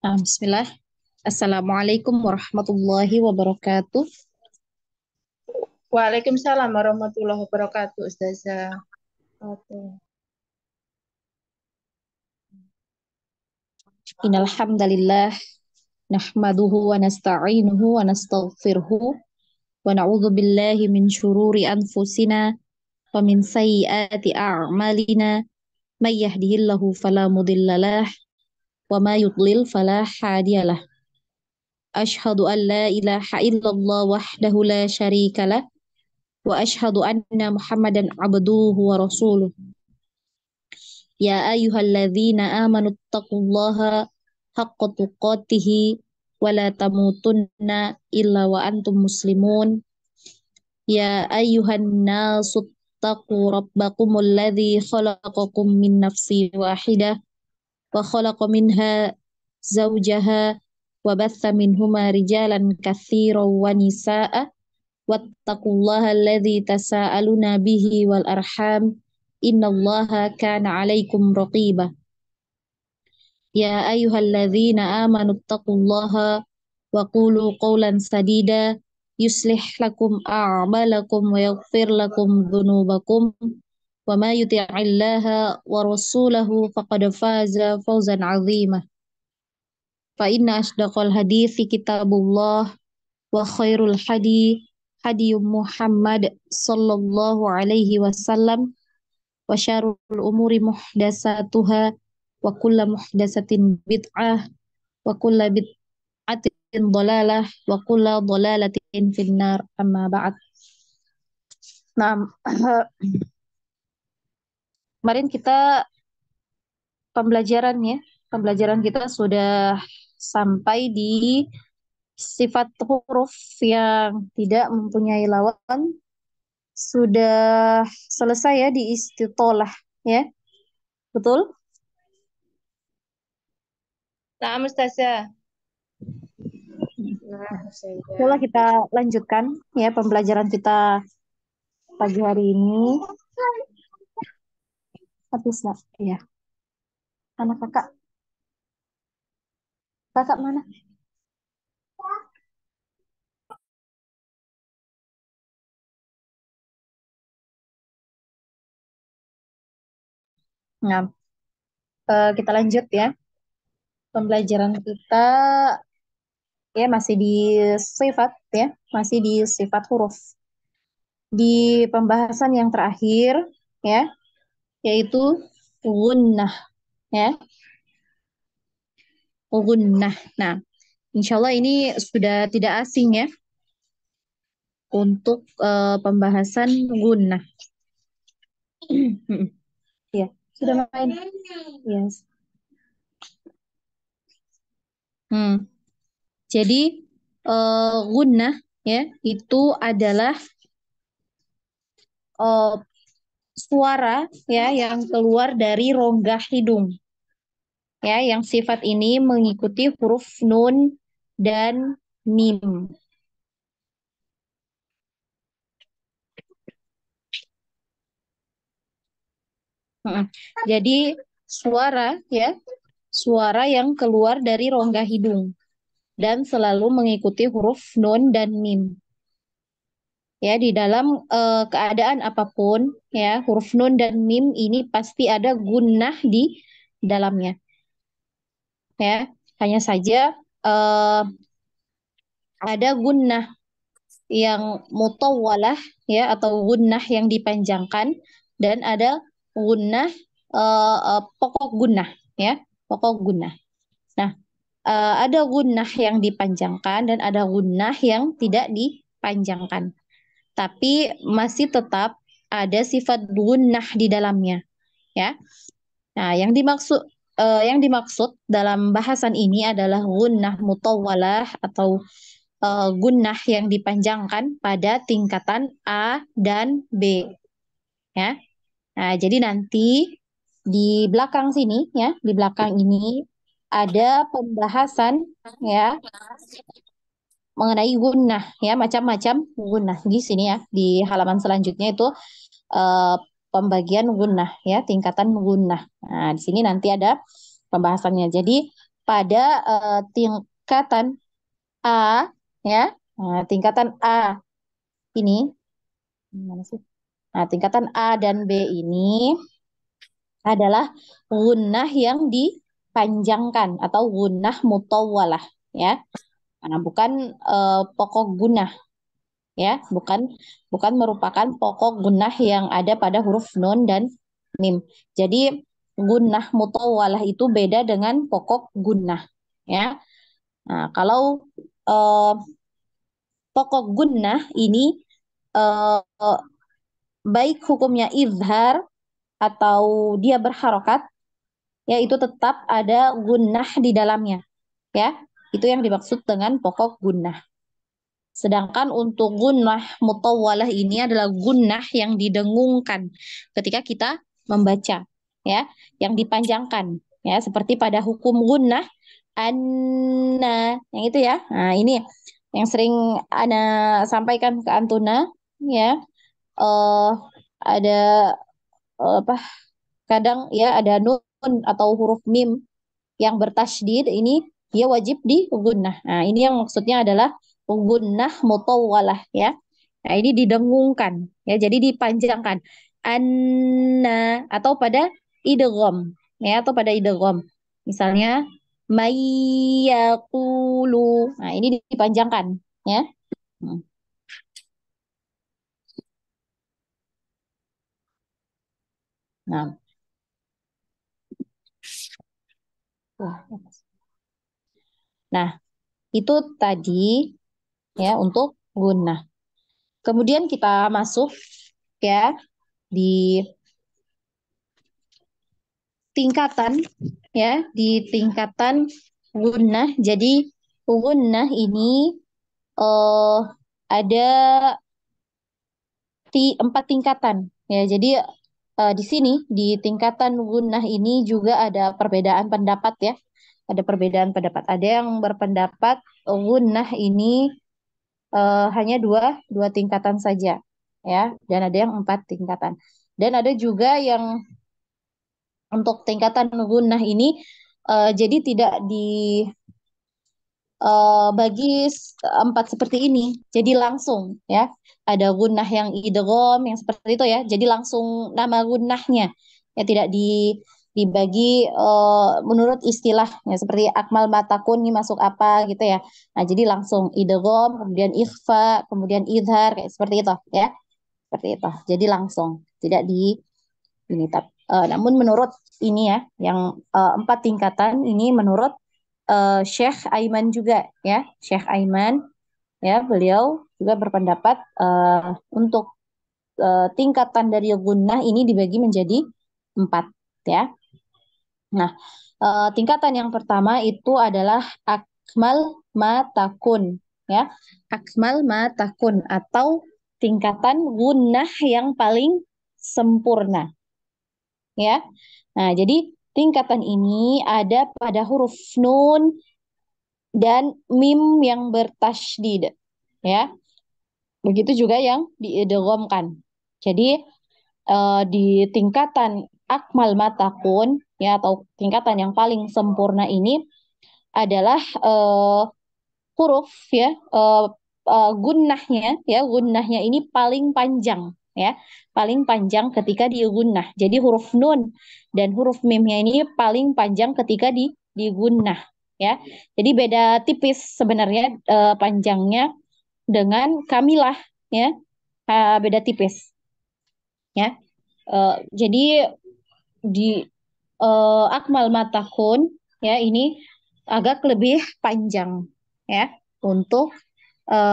Bismillah. Assalamualaikum warahmatullahi wabarakatuh. Waalaikumsalam warahmatullahi wabarakatuh, Ustazah. Oke. Innal hamdalillah nahmaduhu wa nasta'inuhu wa nastaghfiruhu wa na'udzu billahi min syururi anfusina wa min sayyiati a'malina may yahdihillahu fala mudhillalah wa may yudlil fala hadiyalah. Asyhadu an la ilaha illallah wahdahu la syarikalah wa asyhadu anna Muhammadan abduhu wa rasuluh. Ya ayyuhalladzina amanu taqullaha haqqa tuqatih wa la tamutunna illa wa antum muslimun. Ya ayyuhan nasu taqu rabbakumul ladzi khalaqakum min nafsin wahidah wa khalaqa minha zawjaha wa batha minhuma rijalan katsiran wa nisaa'a wattaqullaha alladzi tasaaluna bihi wal arham innallaha kana 'alaikum raqiba. Ya ayyuhalladzina amanu taqullaha wa qulu qawlan sadida yuslih lakum a'malakum wa yaghfir lakum dhunubakum wa ma yuti'illaha wa rasulahu faqad faza fawzan 'azima. Fa inna asdaqal hadithi kitabullah wa khairul hadi Muhammad sallallahu alaihi wasallam wa syarrul umuri muhdasatuha wa kullu muhdasatin bid'ah wa kullu bid'atin dhalalah wa kullu dhalalatin finnar amma ba'd. Nah, kemarin kita pembelajaran ya, pembelajaran kita sudah sampai di sifat huruf yang tidak mempunyai lawan, sudah selesai ya di istitolah ya, betul? Nah, Ustazah. Coba kita lanjutkan ya pembelajaran kita pagi hari ini. Habis nggak? Ya. Anak kakak. Kakak mana? Nah, kita lanjut ya. Pembelajaran kita ya masih di sifat ya, masih di sifat huruf. Di pembahasan yang terakhir ya, yaitu gunnah ya, gunnah. Nah, insya Allah ini sudah tidak asing ya untuk pembahasan gunnah. Ya, sudah main. Yes. Jadi gunnah ya itu adalah suara ya yang keluar dari rongga hidung. Ya, yang sifat ini mengikuti huruf nun dan mim. Jadi suara ya, suara yang keluar dari rongga hidung dan selalu mengikuti huruf nun dan mim. Ya, di dalam keadaan apapun ya, huruf nun dan mim ini pasti ada gunnah di dalamnya. Ya, hanya saja ada gunnah yang mutawwalah ya atau gunnah yang dipanjangkan dan ada gunnah pokok gunnah ya, pokok gunnah. Nah, ada gunnah yang dipanjangkan dan ada gunnah yang tidak dipanjangkan. Tapi masih tetap ada sifat gunnah di dalamnya ya. Nah, yang dimaksud dalam bahasan ini adalah gunnah mutawwalah atau gunnah yang dipanjangkan pada tingkatan A dan B ya. Nah, jadi nanti di belakang sini ya, di belakang ini ada pembahasan ya mengenai gunnah ya, macam-macam gunnah di sini ya. Di halaman selanjutnya itu eh, pembagian gunnah ya, tingkatan gunnah. Nah, di sini nanti ada pembahasannya. Jadi pada tingkatan A, ya. Nah, tingkatan A ini, mana sih? Nah, tingkatan A dan B ini adalah gunnah yang dipanjangkan atau gunnah mutawwalah, ya. Nah, bukan pokok gunnah, ya, bukan bukan merupakan pokok gunnah yang ada pada huruf nun dan mim. Jadi gunnah mutawwalah itu beda dengan pokok gunnah, ya. Nah, kalau eh, pokok gunnah ini eh, baik hukumnya izhar atau dia berharokat, ya itu tetap ada gunnah di dalamnya, ya. Itu yang dimaksud dengan pokok gunnah. Sedangkan untuk gunnah mutawwalah ini adalah gunnah yang didengungkan ketika kita membaca, ya, yang dipanjangkan, ya, seperti pada hukum gunnah anna, yang itu ya. Nah, ini yang sering ana sampaikan ke Antuna, ya. eh ada apa, kadang ya ada nun atau huruf mim yang bertasydid ini dia wajib di gunnah. Nah, ini yang maksudnya adalah gunnah mutawwalah, ya. Nah, ini didengungkan, ya, jadi dipanjangkan. Anna atau pada idgham, ya, atau pada idgham. Misalnya mayyaqulu. Nah, ini dipanjangkan, ya. Hmm. Nah, nah, itu tadi ya untuk gunnah. Kemudian kita masuk, ya, di tingkatan, ya, di tingkatan gunnah. Jadi gunnah ini eh ada empat tingkatan, ya. Jadi di sini di tingkatan gunnah ini juga ada perbedaan pendapat, ya. Ada perbedaan pendapat. Ada yang berpendapat gunnah ini hanya dua dua tingkatan saja, ya. Dan ada yang empat tingkatan. Dan ada juga yang untuk tingkatan gunnah ini jadi tidak bagi empat seperti ini. Jadi langsung, ya. Ada gunnah yang idgham yang seperti itu, ya. Jadi langsung nama gunnahnya, ya, tidak dibagi menurut istilahnya seperti akmal matakun ini masuk apa gitu, ya. Nah, jadi langsung idgham, kemudian ikhfa, kemudian idhar kayak seperti itu, ya. Seperti itu. Jadi langsung tidak di ini. Namun menurut ini, ya, yang empat tingkatan ini menurut Syekh Aiman juga, ya. Syekh Aiman, ya, beliau juga berpendapat untuk tingkatan dari gunnah ini dibagi menjadi empat, ya. Nah, tingkatan yang pertama itu adalah akmal matakun, ya. Akmal matakun atau tingkatan gunnah yang paling sempurna, ya. Nah, jadi tingkatan ini ada pada huruf nun dan mim yang bertasydid, ya. Begitu juga yang diidghamkan. Jadi di tingkatan akmal matakun, ya, atau tingkatan yang paling sempurna ini adalah huruf, ya, gunnahnya, ya, gunnahnya ini paling panjang, ya, paling panjang ketika di gunnah. Jadi huruf nun dan huruf mimnya ini paling panjang ketika di gunnah, ya. Jadi beda tipis sebenarnya panjangnya dengan kamilah, ya. Beda tipis, ya. Jadi di akmal matakun, ya, ini agak lebih panjang, ya, untuk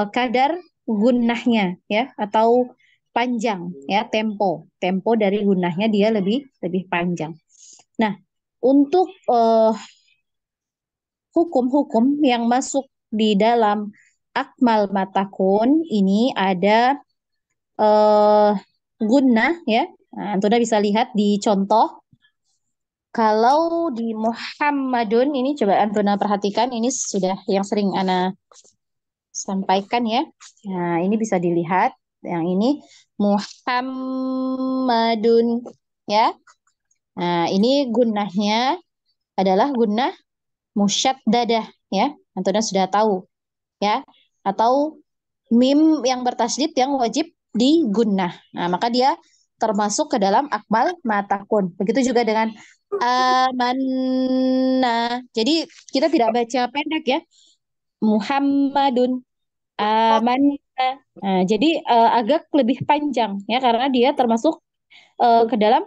kadar gunnahnya, ya, atau panjang, ya, tempo dari gunnahnya dia lebih lebih panjang. Nah, untuk hukum-hukum yang masuk di dalam akmal matakun ini ada eh, gunnah, ya. Nah, Antuna bisa lihat di contoh. Kalau di Muhammadun ini coba Antuna perhatikan, ini sudah yang sering Ana sampaikan, ya. Nah, ini bisa dilihat. Yang ini Muhammadun, ya. Nah, ini gunnahnya adalah gunnah musyaddadah ya. Antum sudah tahu ya. Atau mim yang bertasydid yang wajib digunnah. Nah, maka dia termasuk ke dalam akmal matakun. Begitu juga dengan amanna. Jadi kita tidak baca pendek ya. Muhammadun amanna. Nah, jadi agak lebih panjang ya karena dia termasuk ke dalam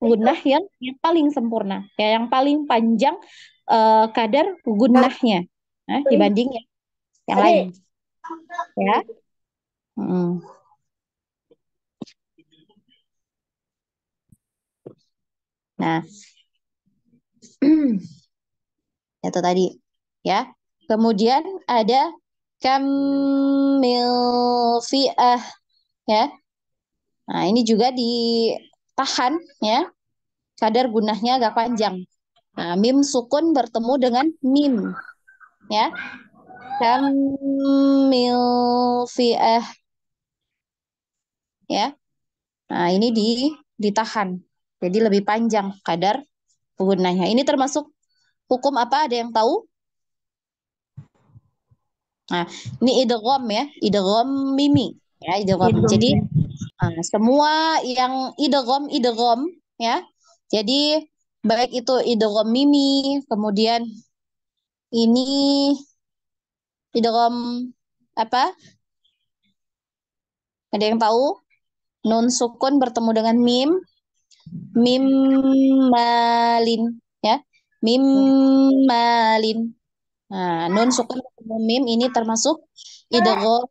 gunnah yang paling sempurna, ya yang paling panjang kadar gunnahnya dibanding yang lain ya. Mm. Nah, itu tadi ya. Kemudian ada kamil fi'ah ya. Nah, ini juga ditahan ya. Kadar gunahnya agak panjang. Nah, mim sukun bertemu dengan mim ya. Kamil fi'ah ya. Nah, ini ditahan. Jadi lebih panjang kadar gunahnya. Ini termasuk hukum apa? Ada yang tahu? Nah, ini idgham ya, idgham mimi ya, idgham. Idom Jadi ya. semua yang idgham ya. Jadi baik itu idgham mimi, kemudian ini idgham apa? Ada yang tahu? Nun sukun bertemu dengan mim, mim malin ya. Mim malin. Nah, nun sukun bertemu mim ini termasuk idgham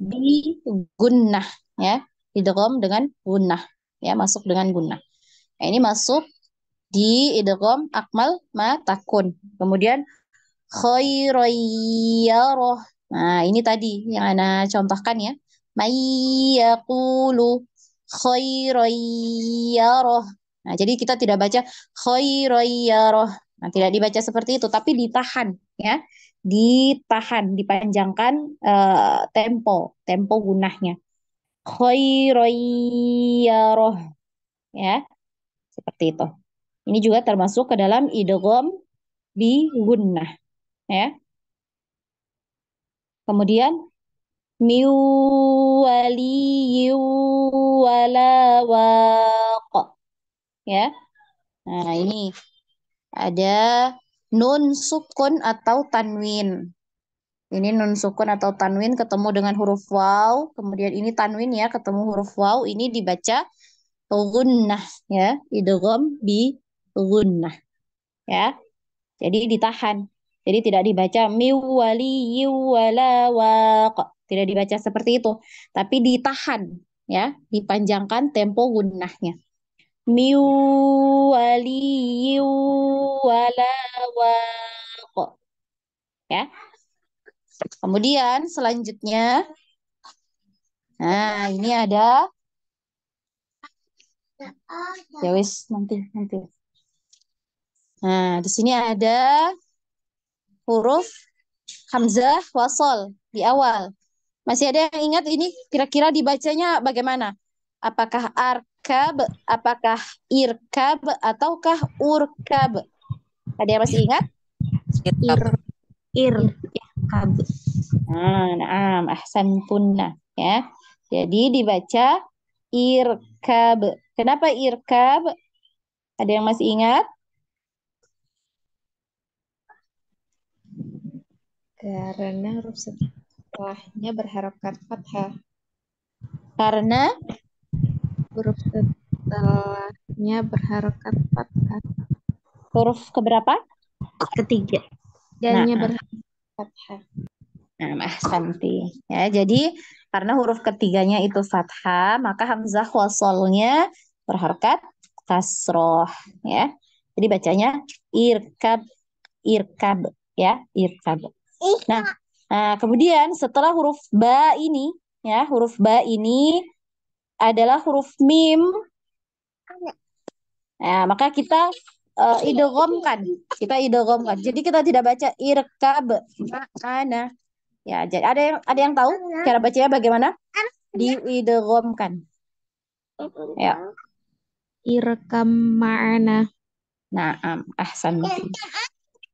bi gunnah ya, idgham dengan gunnah ya, masuk dengan gunnah. Nah, ini masuk di idgham akmal ma takun. Kemudian khairoyyaroh. Nah, ini tadi yang ana contohkan ya. Mayyaqulu khairoyyaroh. Nah, jadi kita tidak baca khairoyyaroh. Nah, tidak dibaca seperti itu, tapi ditahan ya. Ditahan, dipanjangkan tempo gunahnya. Khairoyyaroh ya, seperti itu. Ini juga termasuk ke dalam idgham bi gunnah ya. Kemudian miwali wala waq ya. Nah, ini ada nun sukun atau tanwin. Ini nun sukun atau tanwin ketemu dengan huruf waw, kemudian ini tanwin ya ketemu huruf waw, ini dibaca gunnah ya, idgham bi gunnah ya. Jadi ditahan. Jadi tidak dibaca miwali wala waq. Tidak dibaca seperti itu, tapi ditahan ya, dipanjangkan tempo gunnahnya. Miwali wala waq ya. Kemudian selanjutnya, nah ini ada ya wis nanti. Nah, di sini ada huruf hamzah wasol di awal. Masih ada yang ingat ini kira-kira dibacanya bagaimana? Apakah arkab, apakah irkab, ataukah urkab? Ada yang masih ingat? Ir, ir, Irkab. Nah, ahsantunna ya. Jadi dibaca irkab. Kenapa irkab? Ada yang masih ingat? Karena huruf setelahnya berharokat fathah. Karena Huruf setelahnya berharokat fathah. huruf keberapa? ketiga. Tiganya Nah, berharokat fathah. ahsanti. Ya, jadi karena huruf ketiganya itu fathah, maka hamzah wasolnya berharokat kasroh ya. Jadi bacanya irkab, irkab ya, irkab. Nah, kemudian setelah huruf ba ini ya, huruf ba ini adalah huruf mim. Nah, maka kita idghamkan. Kita idghamkan. Jadi kita tidak baca irkab mana. Ya, jadi ada yang tahu cara bacanya bagaimana? Diidghamkan. Ya. Irkam ma'ana. Nah, ahsan.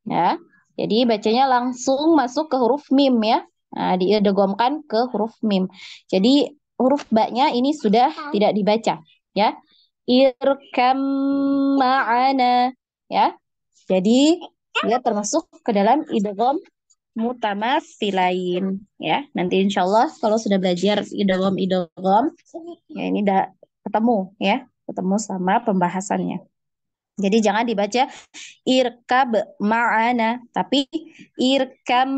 Ya. Jadi bacanya langsung masuk ke huruf mim ya. Nah, diidghamkan ke huruf mim. Jadi huruf ba-nya ini sudah tidak dibaca ya. Irkam ma'ana ya. Jadi dia termasuk ke dalam idgham mutamatsilain ya. Nanti insya Allah kalau sudah belajar idgham ya ini udah ketemu ya, ketemu sama pembahasannya. Jadi jangan dibaca irkab ma'ana, tapi irkam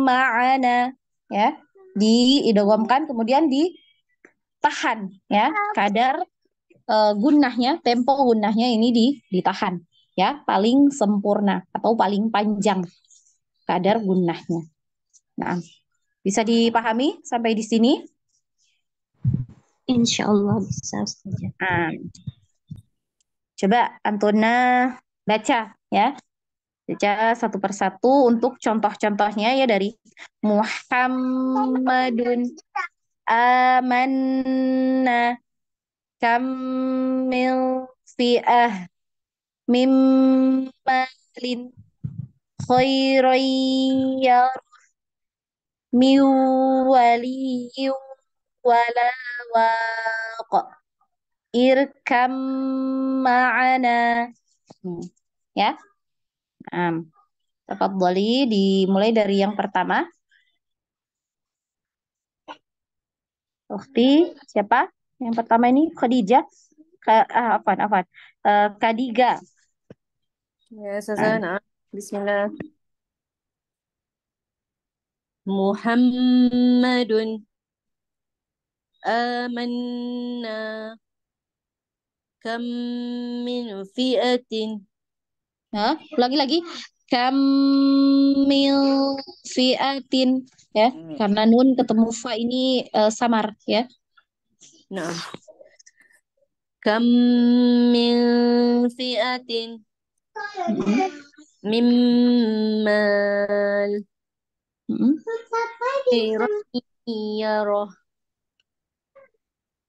ma'ana ya. Diidghamkan kemudian ditahan ya. Kadar gunnahnya, tempo gunnahnya ini ditahan ya, paling sempurna atau paling panjang kadar gunnahnya. Nah, bisa dipahami sampai di sini? Insya Allah bisa Ustazah. Nah, coba Antuna baca ya. Baca satu persatu untuk contoh-contohnya ya dari Muhammadun amanna kamil fi'ah mimmalin khairan miwaliyin wala waq irkam ma'ana. Ya. Tafadhali dimulai dari yang pertama. Ukhti, siapa? Yang pertama ini Khadijah. Afwan. Kadiga. Ya, Sazana. Bismillah. Muhammadun amanna kam min fi'atin. Ulangi lagi. Kamil fi'atin ya, karena nun ketemu fa ini samar ya. Nah. Kam min fi'atin mimmal khairan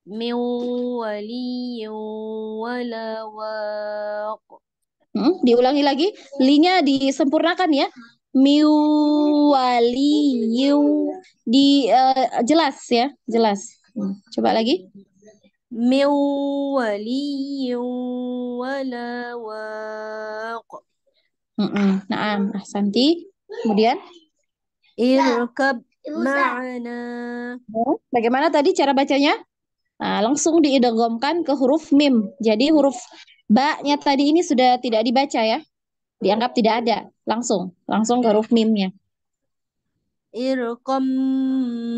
min waliyyin wala waq. Diulangi lagi, linya disempurnakan ya. Miwaliyu jelas ya, jelas. Coba lagi. Miwaliyin wala waq. Naam, ahsanti. Kemudian Irkab ma'ana. Bagaimana tadi cara bacanya? Nah, langsung diidghamkan ke huruf mim. Jadi huruf ba-nya tadi ini sudah tidak dibaca ya. Dianggap tidak ada. Langsung ke huruf mimnya. Irkam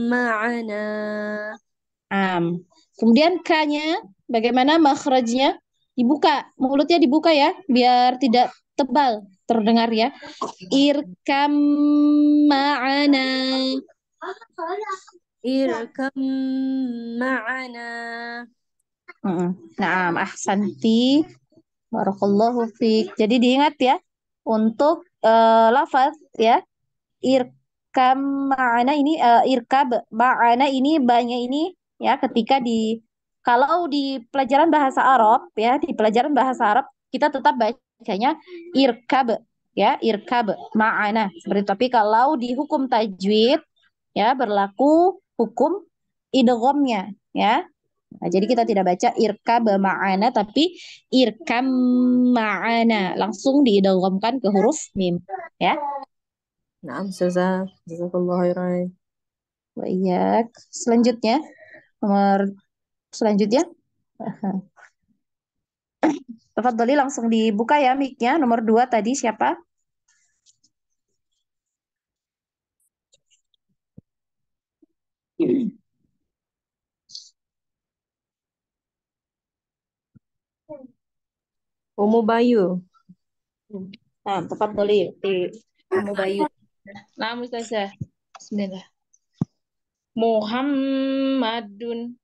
ma'ana. Kemudian K-nya bagaimana makhrajnya? Dibuka, mulutnya dibuka ya, biar tidak tebal terdengar ya. Irkam ma'ana. Irkam ma'ana. Naam, ahsanti. Barakallahu fiik. Jadi diingat ya untuk lafaz ya. Irkam ma'ana ini irkab ma'ana ini banyak ini ya ketika kalau di pelajaran bahasa Arab ya, di pelajaran bahasa Arab kita tetap bacanya irkab ya, irkab ma'ana seperti itu. Tapi kalau di hukum tajwid ya berlaku hukum idghamnya ya. Nah, jadi kita tidak baca irkab ma'ana tapi irkam ma'ana, langsung diidghamkan ke huruf mim ya. Naam, Ustazah. Jazakallah khairan. Wa iyyak. Selanjutnya nomor selanjutnya. Tafadhali langsung dibuka ya mic-nya. Nomor 2 tadi siapa? Umu Bayu. Nah, tafadhali di Umu Bayu. Nah, Ustazah. Bismillah. Muhammadun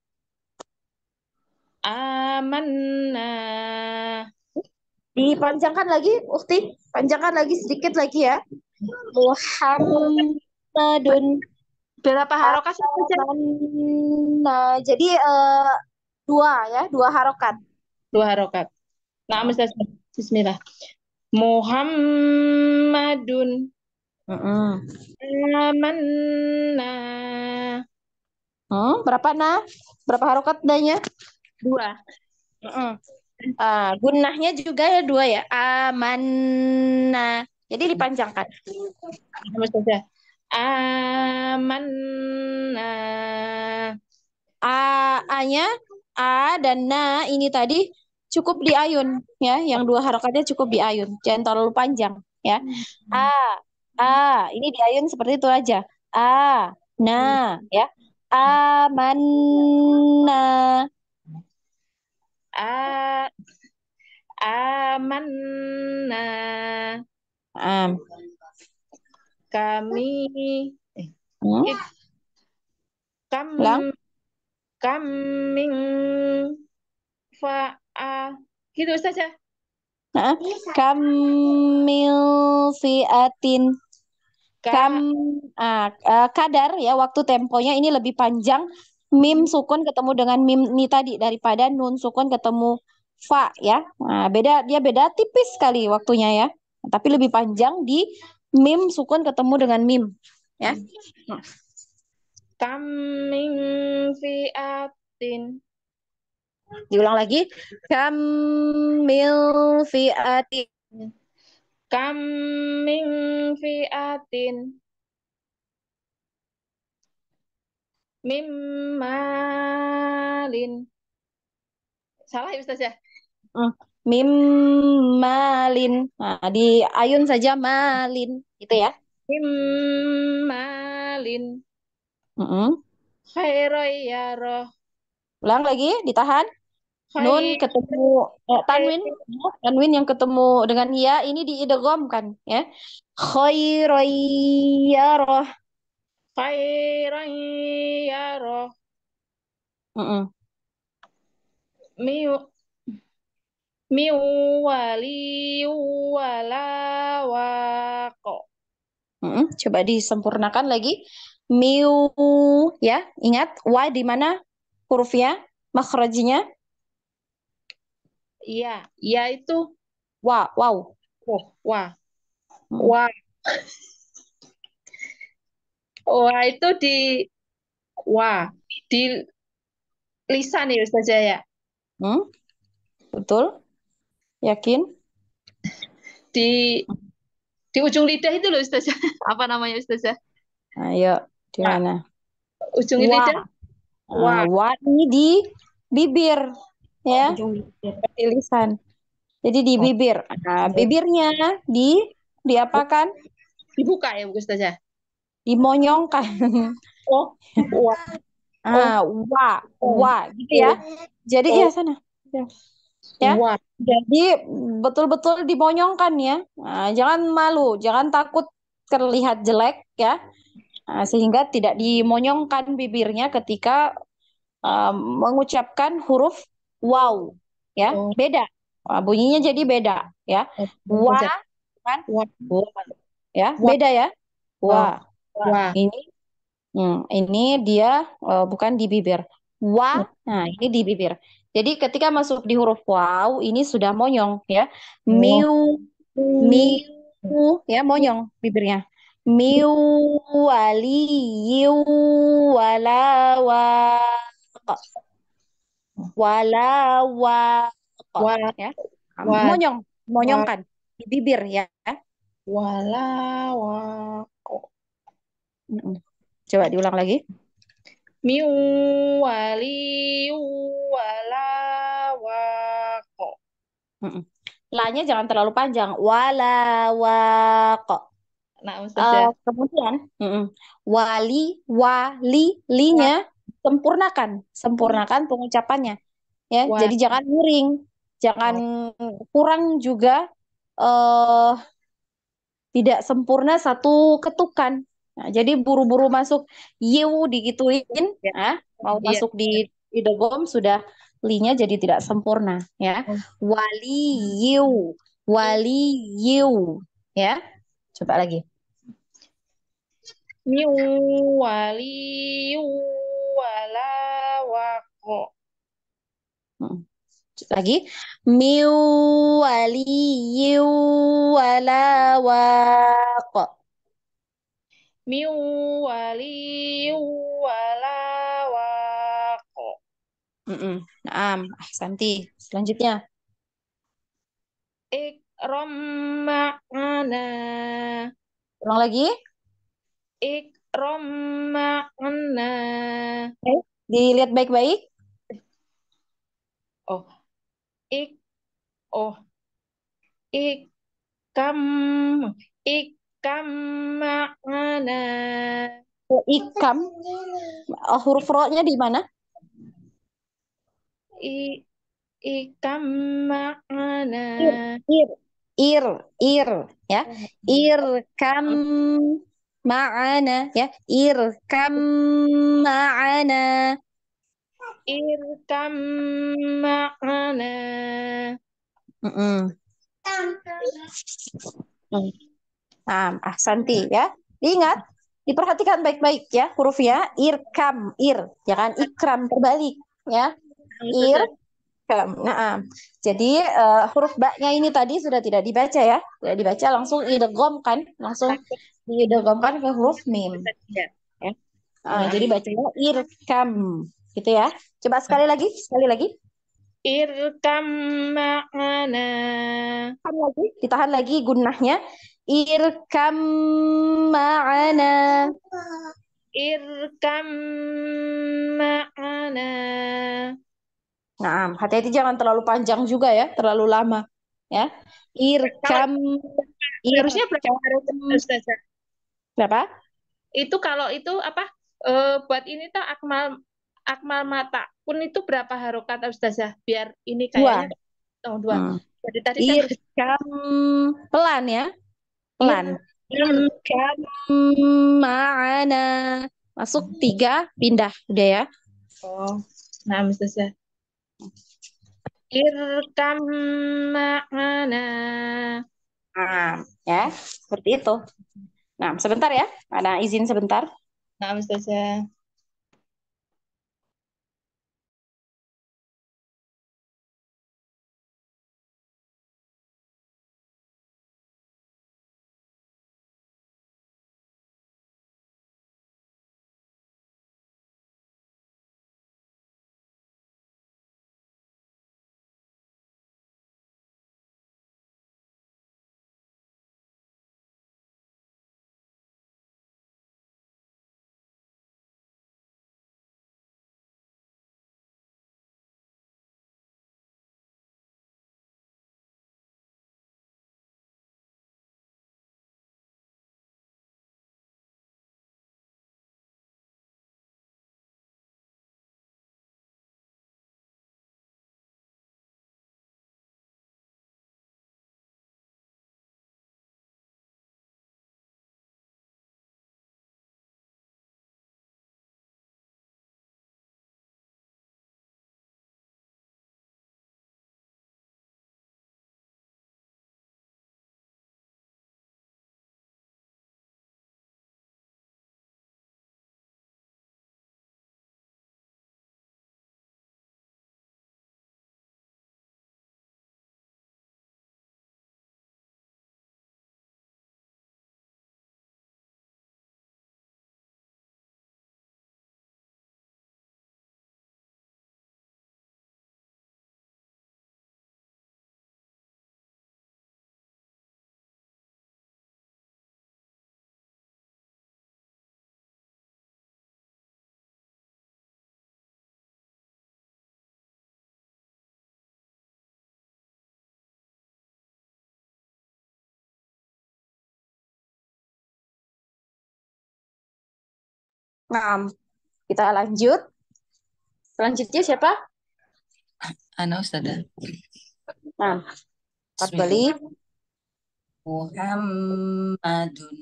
amanna. Dipanjangkan lagi, Ukti. Panjangkan lagi sedikit lagi ya. Muhammadun. Berapa harokat saja? Nah, jadi dua ya, dua harokat. Dua harokat. Nah, Ustazah. Bismillah. Muhammadun. Mm-mm. Amanna. Berapa nah? Berapa harokat danya? Dua. Mm-mm. Gunnahnya juga ya dua ya. Amanna. Jadi dipanjangkan. Sama saja. Amanna. A-nya A dan na ini tadi cukup diayun ya. Yang dua harokatnya cukup diayun. Jangan terlalu panjang ya. A, A, ini diayun seperti itu aja. A, na ya. Amanna. A amanna. Ah, Kami hmm, eh, kam ulang. kambing fa'a gitu saja. Nah, kamil fiatin. Kam Ka kadar ya waktu temponya ini lebih panjang mim sukun ketemu dengan mim ini tadi daripada nun sukun ketemu fa ya. Nah, beda tipis sekali waktunya ya. Tapi lebih panjang di mim sukun ketemu dengan mim ya. kambing fi'atin. Diulang lagi. Kamil fiatin. Kambing fi'atin. Mimmalin. Salah ya Ustaz ya? Hmm. Mim malin. Nah, di ayun saja malin gitu ya. Mimmalin. Mm-mm. Khairoyaro. Ulang lagi, ditahan. Nun Khair. ketemu tanwin, ya, tanwin yang ketemu dengan ya ini diidgham kan ya. Khairoyarah. Khairoyaro. Mm-mm. Miu. Miwali walawako. Mm-mm. Coba disempurnakan lagi. Miu ya, ingat wa di mana hurufnya, makhrajnya Iya, iya itu. wa, wow. Oh, wah, Mm. wah, wah itu di, wah, di lisan ya Ustaz ya. Hmm, betul, yakin? Di di ujung lidah itu loh Ustaz. Apa namanya Ustaz ya? Ayo, di Wah, mana? ujung Wa. lidah. Wah, Wa ini di bibir ya, Ujung bibir. di lisan. Jadi di bibir. Nah, bibirnya diapakan? dibuka ya Ustaz ya. Dimonyongkan. Oh, wah, oh, Wa oh, gitu ya. Jadi ya oh, sana. Ya. wah, Jadi betul-betul dimonyongkan ya. Nah, jangan malu, jangan takut terlihat jelek ya. Nah, sehingga tidak dimonyongkan bibirnya ketika mengucapkan huruf wow ya. oh, Beda. Bunyinya jadi beda ya. oh, Wa Ustaz ya. kan? Wah, Wa, ya, wah, beda ya. wah, Wa. wah, Ini ini dia bukan di bibir. Wa, nah ini di bibir. Jadi ketika masuk di huruf waw, ini sudah monyong ya. oh, Miu, miu, ya monyong bibirnya. Miu wali yu walawa walawa wah, ya. wah, Monyong, wah, monyongkan di bibir ya. walawako. Mm-mm. Coba diulang lagi. Miu wali walawako. Mm-mm. La-nya jangan terlalu panjang. Walawako. Nah, Ustaz ya. Kemudian wali, wali, Wah, linya sempurnakan, sempurnakan pengucapannya ya. wah, Jadi jangan miring, jangan wah, kurang juga eh tidak sempurna satu ketukan. Nah, jadi buru-buru masuk yiu digituin, ya. mau Iya. masuk di idgham sudah linya jadi tidak sempurna ya. Oh. Wali yiu, wali yiu ya. Coba lagi. Miu wali walawako. Mm. Lagi miu waliyu wala waq. Min wali wala waq. Naam, ahsanti. Selanjutnya. Ikram ma'ana. Ulang lagi. Ikram ma'ana. Dilihat baik-baik. Oh, ik oh ikam ikam ma'ana. Ikam. Huruf ro-nya di mana? I ikam ma'ana. Ir, ir, ir, ya. Irkam ma'ana, ya. Irkam ma'ana. Irkam ma'ana. Mm-mm. Ahsanti, ya. Ingat, diperhatikan baik-baik ya hurufnya. Irkam, ir, jangan ikram terbalik, ya. Irkam. Jadi huruf ba-nya ini tadi sudah tidak dibaca ya. Tidak dibaca, langsung idgham kan, langsung diidghamkan ke huruf mim. Ya. Ya. Jadi bacanya irkam, gitu ya. Coba sekali lagi, Irkam ma'ana. Ditahan lagi gunnahnya. Irkam ma'ana. Irkam ma'ana. Nah, hati-hati jangan terlalu panjang juga ya, terlalu lama. Ya. Irkam, Harusnya berapa irkam. harus Ustazah? Berapa? Itu kalau itu apa? Buat ini tuh akmal akmal mata pun itu berapa harokat Ustazah? Biar ini kayaknya dua. Jadi tadi kan Irkam pelan ya, pelan. Irkam ma'ana. Masuk 3, pindah, udah ya. Oh, nah Ustazah. Irkam ma'ana. Ya, seperti itu. Nah, sebentar ya. Ada izin sebentar. Nah Ustazah. Nah, kita lanjut. Selanjutnya siapa? Ana Ustazah. Nah, Fadli. Muhammadun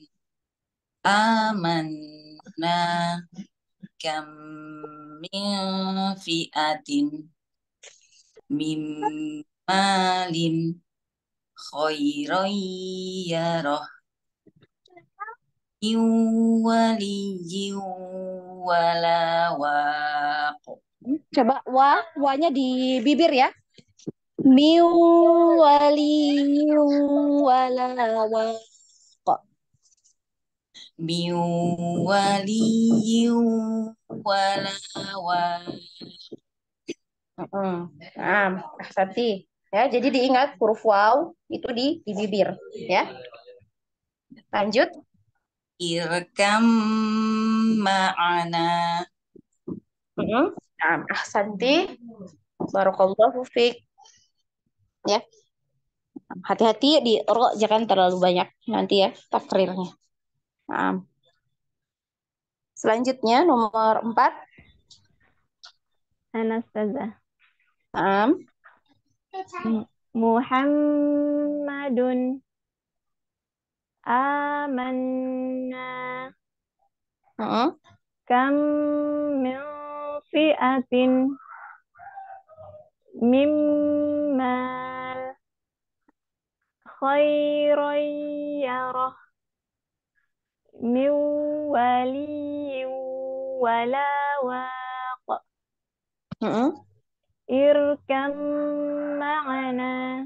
amanna kam min fi'atin mim malin khairan yarah waliyyin wala waq. Coba wanya di bibir ya. Min waliyyin wala waq. min waliyyin wala waq. Nah, ahsanti. Ya, jadi diingat huruf waw itu di bibir, ya. Lanjut. Irkam ma'ana. Nah, ahsanti. Barakallahu fiik. Ya, hati-hati di ro jangan terlalu banyak nanti ya takrirnya. Nah, selanjutnya nomor 4. Anastaza. Nah, Muhammadun amanna kam min fi'atin mimmal khairan yarah min waliyyin wala waq irkam ma'ana.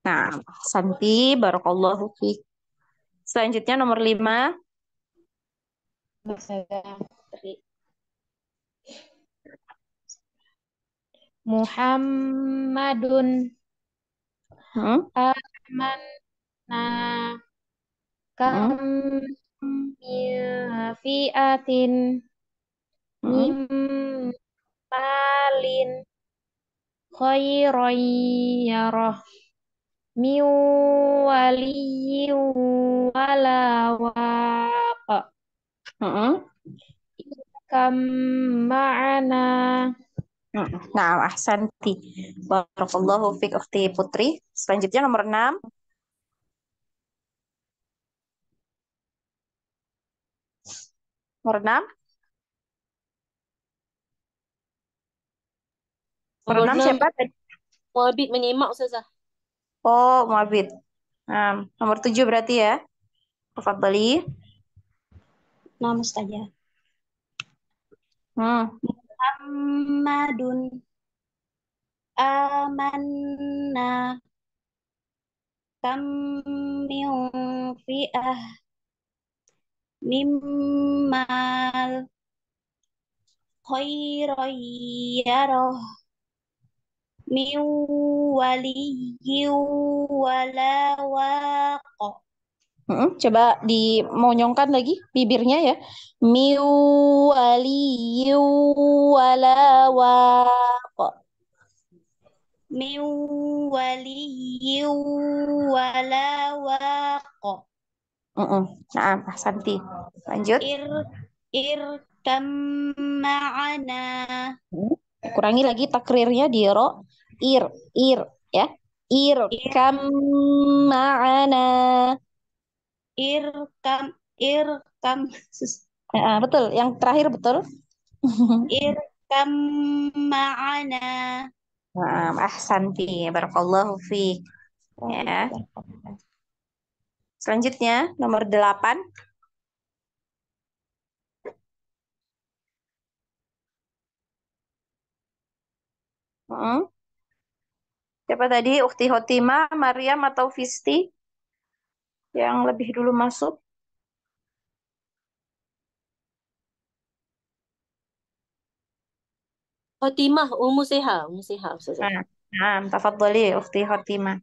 Nah, Santi, barakallahu fiik. Selanjutnya nomor 5. Muhammadun amanna kam min fi'atin min malin khairan yarah min waliyyin wala waq. Kam ma'ana. Nah, ahsanti. Barakallahu fiik ukhti Putri. Selanjutnya nomor 6. Nomor 6. Nomor 6 siapa tadi? Muabid menyimak Ustazah. Oh, Muabid. Nah, nomor 7 berarti ya. Tafadhali. Nama Ustazah. Muhammadun amanna kam min fi'ah mimmal khairan yarah min waliyyin wala waq. Coba dimonyongkan lagi bibirnya ya. Min waliyyin wala waq. Min waliyyin wala waq. Nah, ahsanti. Lanjut. Irkam ma'ana. Kurangi lagi takrirnya di ro. Ya. Irkam ma'ana. Irkam. Betul, yang terakhir betul. Irkam ma'ana. Ahsanti, barakallahu fiik. Ya. Selanjutnya nomor 8. Siapa tadi? Ukti Hotima, Maryam atau Fisti yang lebih dulu masuk? Fatimah, Ummu Seha Ustazah. Tafadhali Ukti Hotima.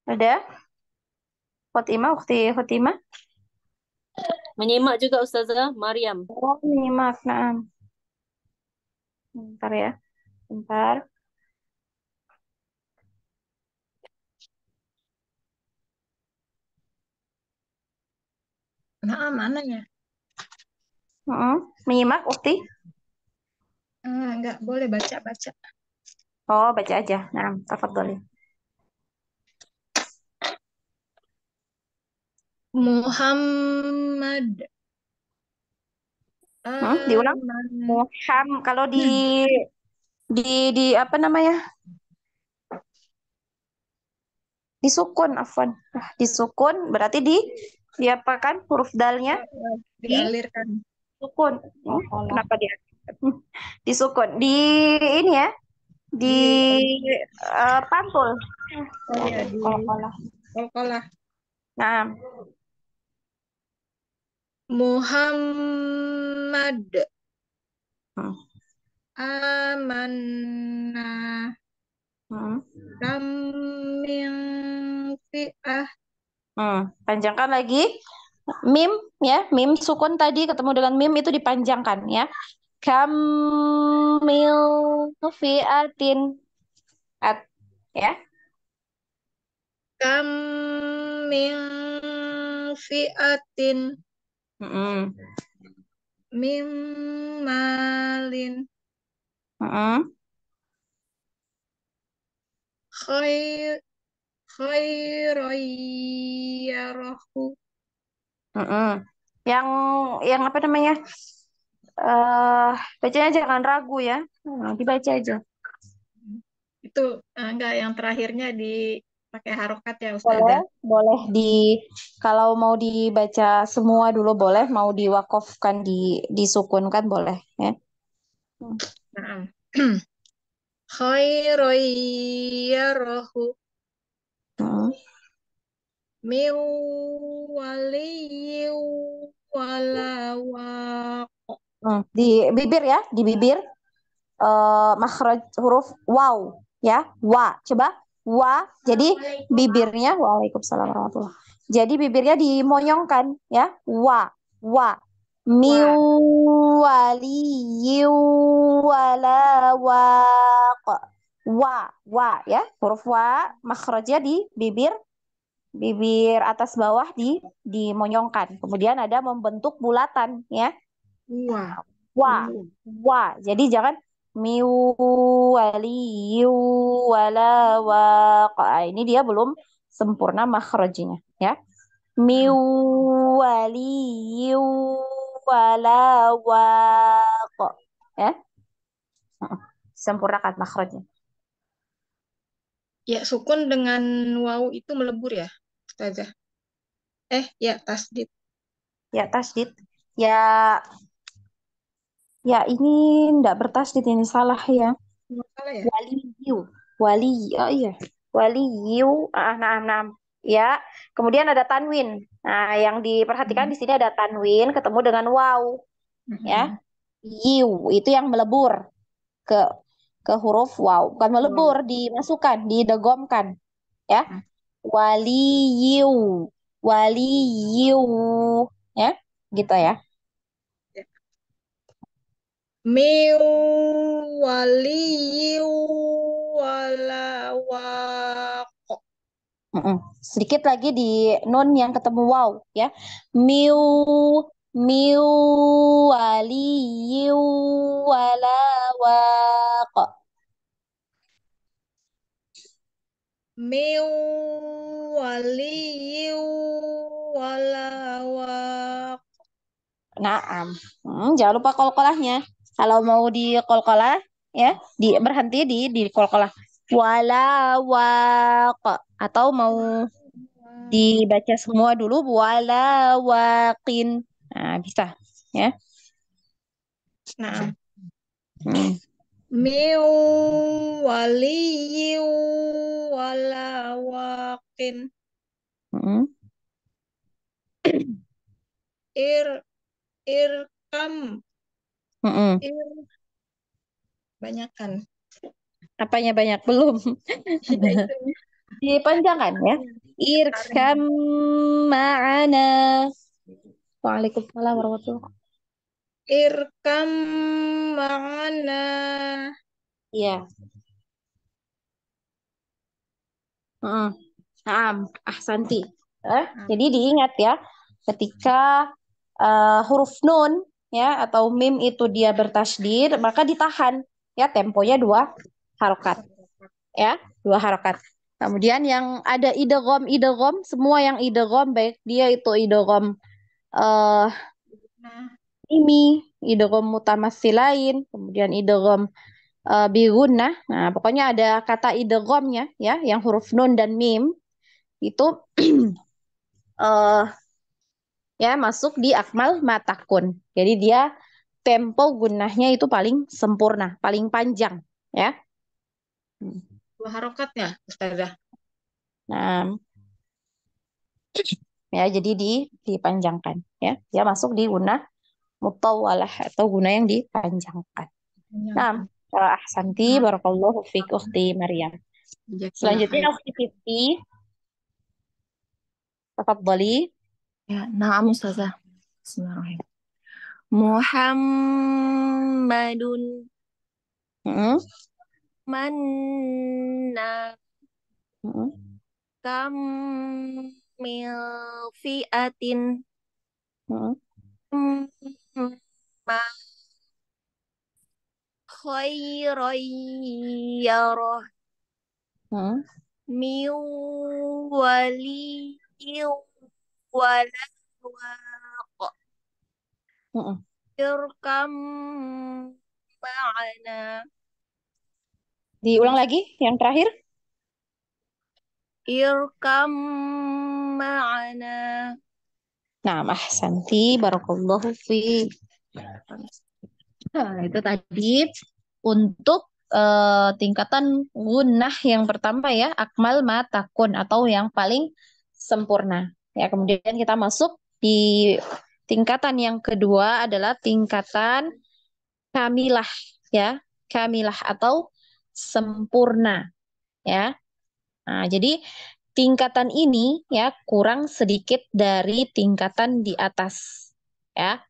Ada? Khotimah, Ukti Khotimah? Menyimak juga Ustazah, Maryam. Oh, menyimak. Nah. Bentar ya. Bentar. Nah, mananya? Menyimak, Ukti? Enggak boleh baca-baca. Oh, baca aja. Nah, tafadhali. Muhammad. Diulang. Kalau di apa namanya? disukun, afwan. Disukun berarti diapakan huruf dalnya Dialirkan. disukun. Kenapa dia? Disukun. Ini ya, di pantul. Oh ya, di Qalqalah. qalqalah. Nah, Muhammad hmm. amanna Hmm. lam min fi'ah. Panjangkan lagi. Mim ya, mim sukun tadi ketemu dengan mim itu dipanjangkan ya. Kam mil fi'atin at ya. Kam min fi'atin Mm-mm. min malin Mm-mm. khair khairayarahu. Mm-mm. Yang apa namanya? Bacanya jangan ragu ya. Dibaca aja. Itu enggak, yang terakhirnya dipakai harokat ya Boleh, Ustazah. boleh kalau mau dibaca semua dulu boleh, mau diwakofkan disukunkan boleh ya. Nah. Khairayarahu Mm. min waliyyin wala waq. Di bibir ya, di bibir makhraj huruf waw ya, wa. Coba wa. Jadi bibirnya Waalaikumsalam warahmatullah. Jadi bibirnya dimonyongkan ya, wa wa. Min waliyyin wala waq. Wa ya, huruf wa makhrajnya di bibir bibir atas bawah dimonyongkan. Kemudian ada membentuk bulatan ya. Wah. Wa, wa. Jadi jangan miu waliyu wala waqa. Ini dia belum sempurna makhrajnya ya. Miu waliyu wala waqa. Ya. Sempurnakan makhrajnya. Ya, sukun dengan waw itu melebur ya, Ustazah. Ya, tasdid. Ya, tasdid. Ya, ya ini enggak bertasdid, ini salah ya. Nggak salah ya? Waliyu. Wali, oh iya. Waliyu. Nah, nah. Ya, kemudian ada tanwin. Nah, yang diperhatikan di sini ada tanwin ketemu dengan waw. Ya. Yiu, itu yang melebur ke ke huruf waw. Bukan melebur, dimasukkan, didegomkan. Ya. Waliyu. Waliyu. Ya, gitu ya. Min waliyyin wala waq. Sedikit lagi di nun yang ketemu waw ya. Miu miu waliyu wala waq. Min waliyyin wala waq. Naam. Jangan lupa kolkolahnya. Kalau mau di kolkolah ya, berhenti di kolkolah. Wala waq, atau mau dibaca semua dulu wala waqin. Nah, bisa ya. Nah, Hmm. min waliyyin wala waqin. Hmm. Irkam. Mm-mm. Banyakan. Apanya banyak? Belum. Dipanjangkan ya. Irkam ma'ana. Waalaikumsalam warahmatullahi wabarakatuh. Irkam ma'ana. Iya. Ahsanti. Jadi diingat ya, ketika huruf nun ya atau mim itu dia bertasydid, maka ditahan ya, temponya 2 harokat ya, 2 harokat. Kemudian yang ada idgham semua yang idgham, baik dia itu idgham ini idgham mutamatsilain, kemudian idgham bi gunnah. Nah, pokoknya ada kata idghamnya ya, yang huruf nun dan mim itu eh ya masuk di akmal matakun. Jadi dia tempo gunnahnya itu paling sempurna, paling panjang, ya. 2 harokat ya, Ustazah? Nah, ya jadi dipanjangkan, ya. Dia masuk di gunnah mutawwalah atau gunnah yang dipanjangkan. Nah, ahsanti barakallahu fiik ukhti Maryam. Selanjutnya ukhti Fitri, tafadhali. Ya, na'am Ustazah. Bismillahirrahmanirrahim. Muhammadun Heeh. manna Heeh. kam mil fi'atin Heeh. ma khairan yarah Heeh. min waliyyin wala waq Heeh. irkam ma'ana Diulang lagi yang terakhir. irkam ma'ana. Nah, ahsanti barakallahu fiik. Nah, itu tadi untuk tingkatan gunnah yang pertama ya, akmal matakun atau yang paling sempurna. Ya, kemudian kita masuk di tingkatan yang kedua adalah tingkatan kamilah ya, kamilah atau sempurna ya. Nah, jadi tingkatan ini ya kurang sedikit dari tingkatan di atas ya.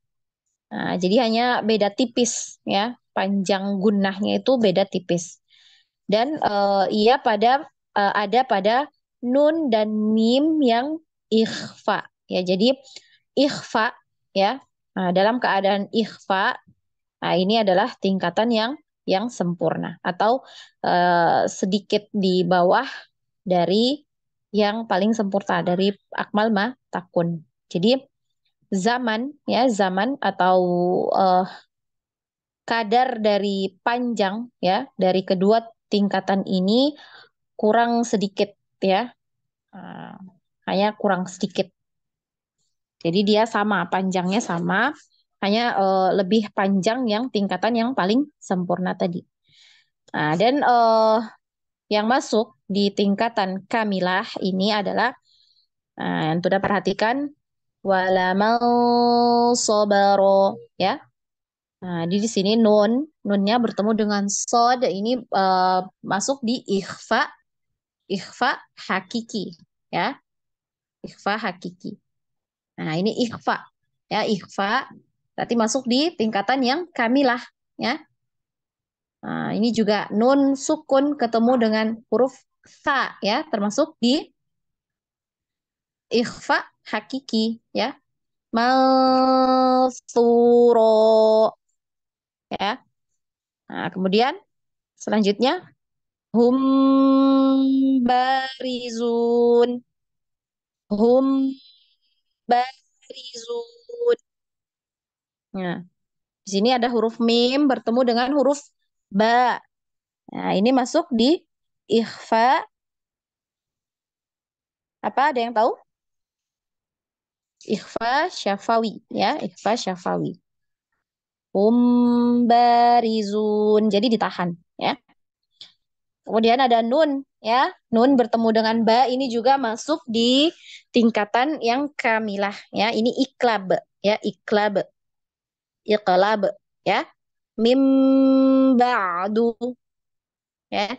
Nah, jadi hanya beda tipis ya, panjang gunnahnya itu beda tipis. Dan ia ada pada nun dan mim yang ikhfa ya. Jadi ikhfa ya. Nah, dalam keadaan ikhfa, nah ini adalah tingkatan yang sempurna atau sedikit di bawah dari yang paling sempurna dari akmal ma takun. Jadi zaman ya, zaman atau eh, kadar dari panjang ya dari kedua tingkatan ini kurang sedikit ya. Ah, hanya kurang sedikit. Jadi dia sama, panjangnya sama, hanya lebih panjang yang tingkatan yang paling sempurna tadi. Nah, dan yang masuk di tingkatan kamilah ini adalah yang sudah perhatikan walamal sobaro ya. Nah, di sini nunnya bertemu dengan sod ini masuk di ikhfa hakiki ya, ikhfa hakiki. Nah, ini ikhfa ya, ikhfa berarti masuk di tingkatan yang kamilah ya. Nah, ini juga nun sukun ketemu dengan huruf sa ya, termasuk di ikhfa hakiki ya. Mansuro ya. Nah, kemudian selanjutnya hum barizun. Hum barizun. Nah, di sini ada huruf mim bertemu dengan huruf ba. Nah, ini masuk di ikhfa. Apa ada yang tahu? Ikhfa syafawi ya, ikhfa syafawi. Hum barizun. Jadi ditahan ya. Kemudian ada nun ya. Nun bertemu dengan ba ini juga masuk di tingkatan yang kamilah ya. Ini iklab ya, iklab. Iqlab ya. Mim ba'du ya.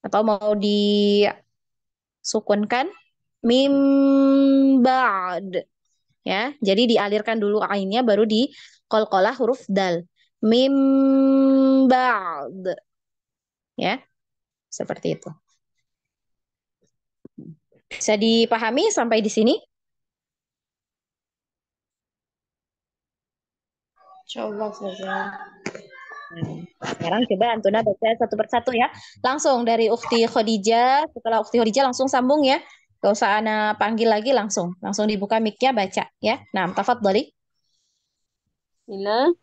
Atau mau disukunkan mim ba'd ya. Jadi dialirkan dulu ainnya baru di qalqalah huruf dal. Mim ba'd ya. Seperti itu. Bisa dipahami sampai di sini? Coba saja. Sekarang coba Antuna baca satu persatu ya. Langsung dari Ukhti Khadijah. Setelah Ukhti Khadijah langsung sambung ya. Gak usah Ana panggil lagi langsung. Langsung dibuka mic-nya baca ya. Nah, tafadhali. Bismillah.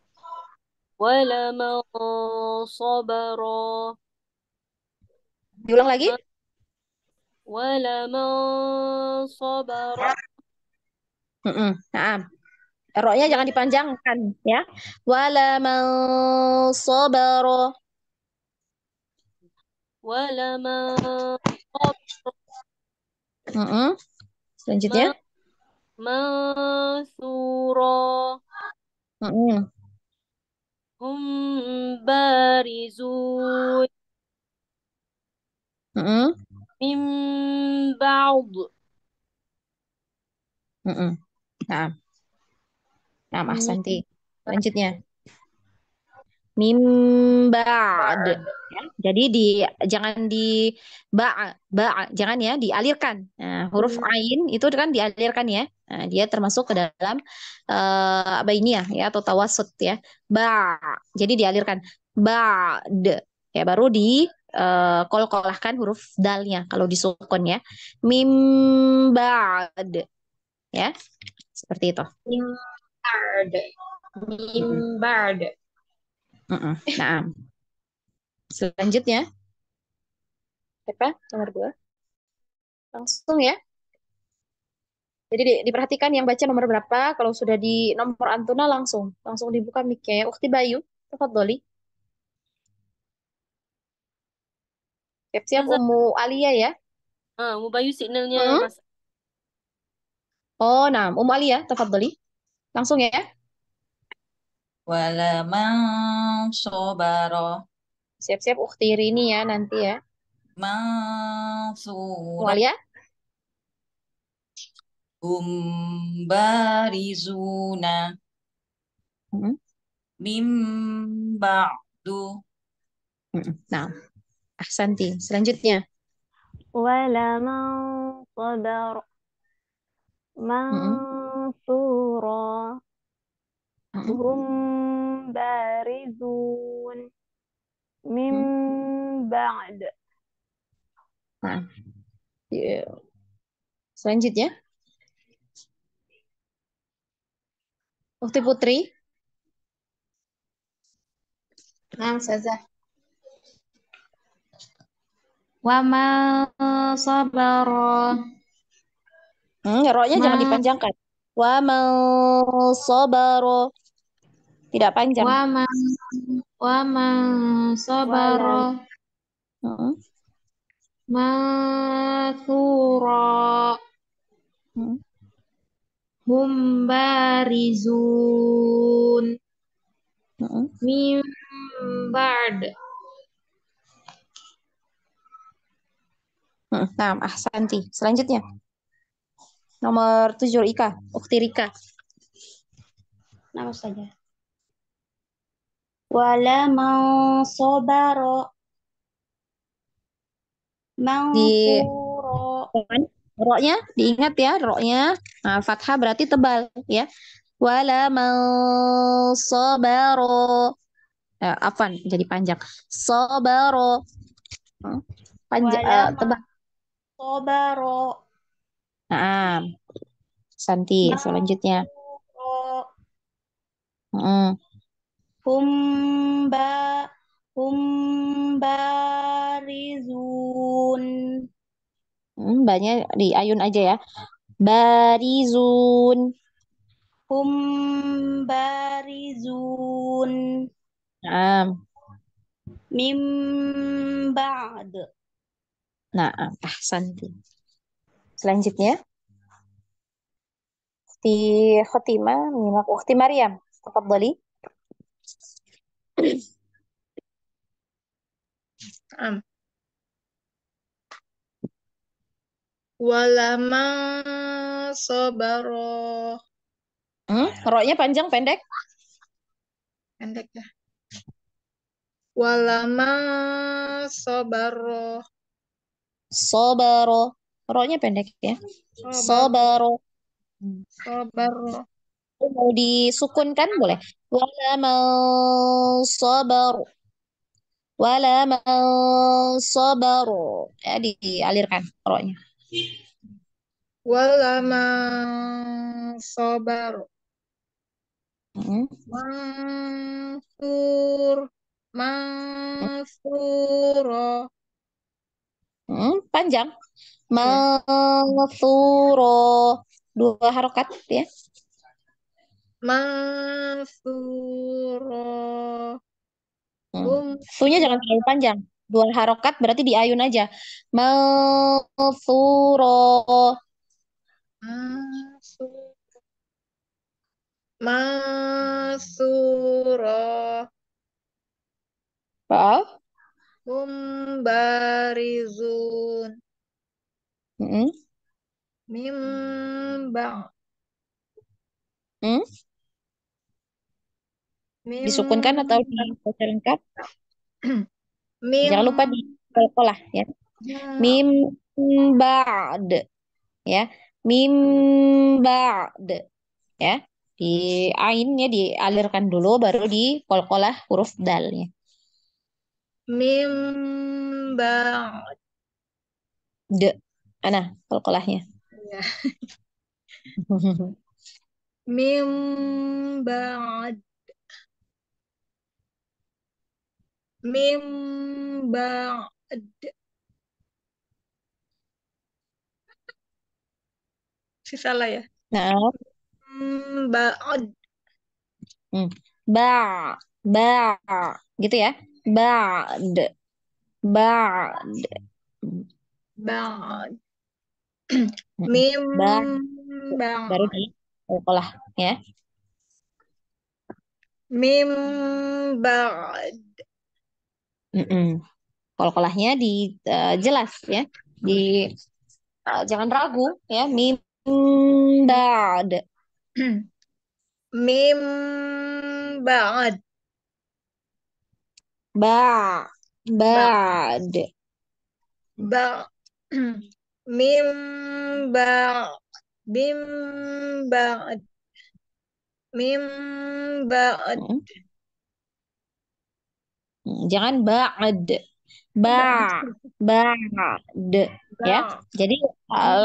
Walamal sabara. Diulang lagi. ولمن صبر Nah, ro-nya ما jangan dipanjangkan ya. Wala man sabara. ولمن صبر Mm-mm. Selanjutnya. ما منثورا Mm-mm. هم بارزون Mm-mm. من بعض Mm-mm. Nah, nah, من ahsanti. Selanjutnya. Mim ba'd. Ya. Jadi jangan di jangan ya dialirkan. Nah, huruf ain itu kan dialirkan ya. Nah, dia termasuk ke dalam apa ini ya atau tawasud ya. Ba. Jadi dialirkan ba'd. Ya baru di kol-kolahkan huruf dalnya kalau disukun ya. Mim ba'd ya. Seperti itu. Mimbard. Mm-mm. Mimbard. Mm-mm. Nah, selanjutnya siapa? Nomor 2. Langsung ya. Jadi diperhatikan yang baca nomor berapa. Kalau sudah di nomor Antuna langsung dibuka mic-nya ya. Ukti Bayu, tafadholi. Siap-siap Ustazah, Ummu Alia ya. Mubayu signalnya Hmm? Mas. Oh, nah, Ummu Alia, tafadholi. Langsung ya. Walaman sobaro Siap-siap Ukti Rini ya nanti ya. Ummu mansuro Alia. umbarizuna Hmm. mim ba'du Hmm. Nah, ahsanti. Selanjutnya. ولمن صبر Hmm. منصورا Hmm. هم بارزون من Hmm. بعد Nah, selanjutnya. Ukti Putri. Nah, Ustazah. Wa ma sabara. Ro-nya jangan Ma dipanjangkan. Wa mau sabaro. Tidak panjang. wa ma wa ma sabara. ولم Hmm. Mathura. Hmm. Hum barizun. Hmm. Mimbard. Nah, ahsanti. Selanjutnya. Nomor 7 Ika. Ukti Rika. Nama saja. Wala man sabara. Di Mansuro. ro-nya diingat ya, ro-nya. Nah, fathah berarti tebal ya. Wala mau sabaro. Afan jadi panjang. Sabaro. Panjang ولم tebal. صبر Nah, Santi selanjutnya. منصورا Hmm. هم با هم بارزون Banyak di ayun aja ya. Barizun. هم بارزون Nah, من بعد nah, Santi. Selanjutnya, di Khotimah menyimak Ukti Maryam. Tafadhali. Am. Walama sabaro. Ro-nya panjang pendek? Pendek ya. Walama sabaro. Sobaro. Ro-nya pendek ya. Sabaro. Sobaro. Sabaro. Mau disukunkan boleh. Wala mau sabaru. Wala mau sabaru. Ya, dialirkan ro-nya. Walama sabaro. Hmm. Mansur. Mansuro. Hmm. panjang. Ya. Mansuro. 2 harokat ya. Mansuro. Su-nya jangan terlalu panjang. 2 harokat berarti di ayun aja. Mansuro. Mansuro. Mansuro. Oh. Barizun. Mm-mm. Mimbang. Hmm? Disukunkan atau dibaca lengkap? Mim. Jangan lupa di kolah ya. Mim ba'd ya. Mim ba'd ya. Di ainnya dialirkan dulu baru di kolkolah huruf dalnya. Mimbang. De. Ana kolkolahnya. Ya. Mimbang. Mimbang. Si salah ya. Nah, Ba'ad. ba ba gitu ya. Ba'd. Ba'd. Ba'ad. Ba baru Mimbang. di kolkolah ya. Mimbang. Mm-mm. Kolkolahnya di jelas ya. Di jangan ragu ya. Mim ba'd. Mimbang. Ba Ba. ba'd. Ba. Mimbang. Mimbang. Mimbang. Mm. Jangan ba'd. Ba ba'd ya. Ba. Jadi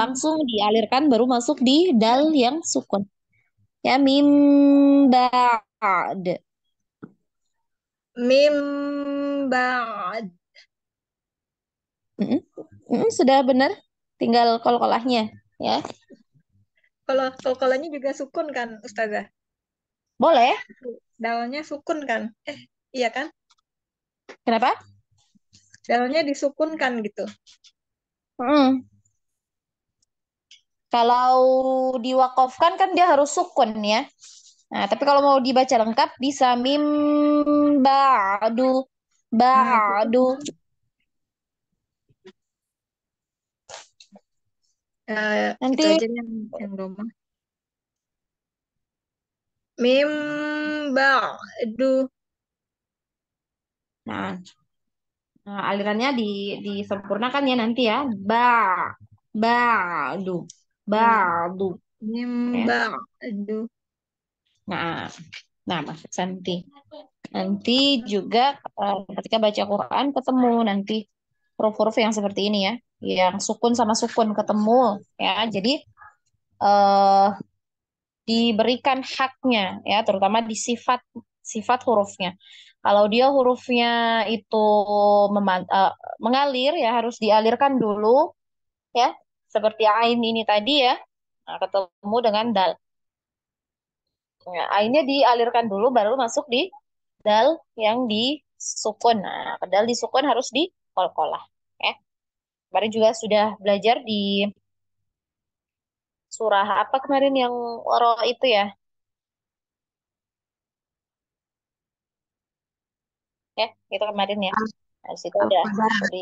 langsung dialirkan baru masuk di dal yang sukun. Ya mim ba'd. Mimbang. Mm-mm. Sudah benar. Tinggal kol-kolahnya ya. Kalau kolkolanya juga sukun kan, Ustazah? Boleh. Dalnya sukun kan? Iya kan? Kenapa? Dalnya disukunkan gitu. Mm. Kalau diwakafkan kan dia harus sukun ya. Nah, tapi kalau mau dibaca lengkap bisa mim ba'du Nah, ba'du. itu Nanti aja yang Roma. Mimba'du. nah, alirannya disempurnakan ya nanti ya. Ba'du Ya, ba'du ya. mimba'du. Nah, Mas Santi. Nanti juga ketika baca Quran ketemu nanti huruf-huruf yang seperti ini ya, yang sukun sama sukun ketemu ya. Jadi eh, diberikan haknya ya, terutama di sifat sifat hurufnya. Kalau dia hurufnya itu mengalir ya harus dialirkan dulu ya, seperti ain ini tadi ya. Nah, ketemu dengan dal. Ya, ainnya dialirkan dulu baru masuk di dal yang disukun. Nah, dal disukun harus di kolkolah. Ya. Kemarin juga sudah belajar di surah apa kemarin yang ro itu ya. Ya, itu kemarin ya. Nah, di situ ada Al-Qadar. di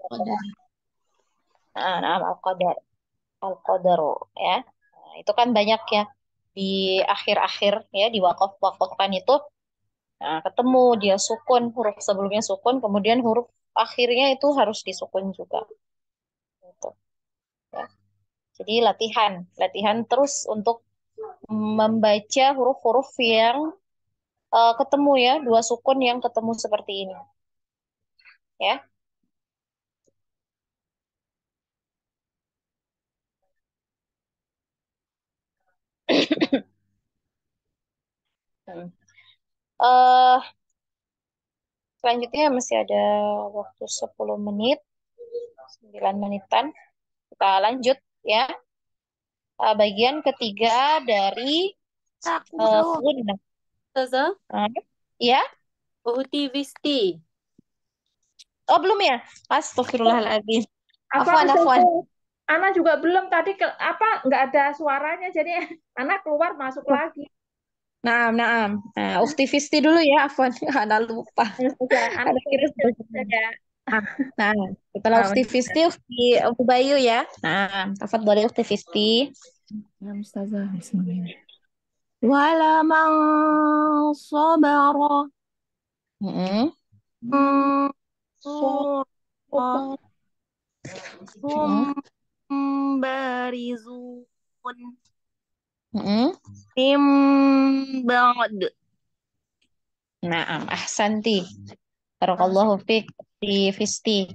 Qadar. nah, al-qadar, al-qadaru ya. Nah, itu kan banyak ya di akhir-akhir ya di wakaf-wakafkan itu. Nah, ketemu dia sukun, huruf sebelumnya sukun, kemudian huruf akhirnya itu harus disukun juga. Gitu, ya. Jadi latihan, latihan terus untuk membaca huruf-huruf yang ketemu ya, 2 sukun yang ketemu seperti ini. Ya. Hmm. Selanjutnya masih ada waktu 10 menit. 9 menitan. Kita lanjut ya. Bagian ketiga dari gunnah. Ustazah, Ya? Uhti Visti. Oh, belum ya? Astagfirullahaladzim. Apa Afwan. Ana juga belum tadi nggak ada suaranya jadi anak keluar masuk lagi. Naam. Nah, Ukti Fisti dulu ya, Afwan. Ana lupa. Anak Ada kira ya. Nah, setelah Ukti Fisti, Ukti Abu Bayu ya. Nah, tafadholi Ukti Fisti. Ya, Ustazah. Bismillah. Wala man sabara. Mm-mm. Surah. Hum barizun. Mm-mm. Mim ba'd. Naam, ahsanti. Barakallahu fiik, Ukti Fisti.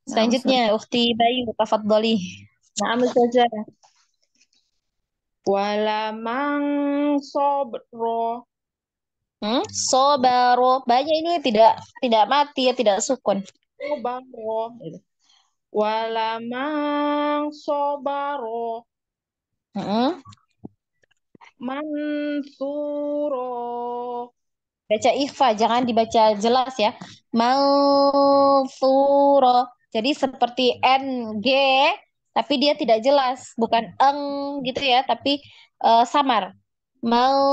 Selanjutnya, Ukti Bayu, tafadholi. Nah, saja. Walamang sobro. Sobaro. Banyak ini tidak mati ya, tidak sukun. Sobaro. Walamang sobaro. Mansuro. Baca ikhfa, jangan dibaca jelas ya. Mansuro. Jadi seperti NG, tapi dia tidak jelas. Bukan eng gitu ya, tapi samar. Mansuro.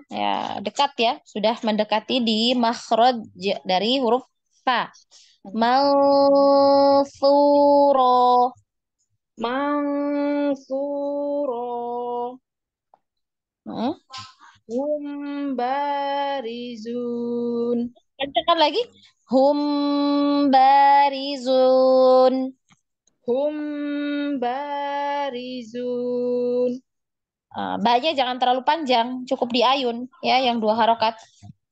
Ya, dekat ya. Sudah mendekati di makhraj dari huruf fa. Mansuro. Mansuro. Hum barizun. Kencangkan lagi. Hum barizun. Hum barizun. Ba-nya jangan terlalu panjang, cukup di ayun ya, yang 2 harokat.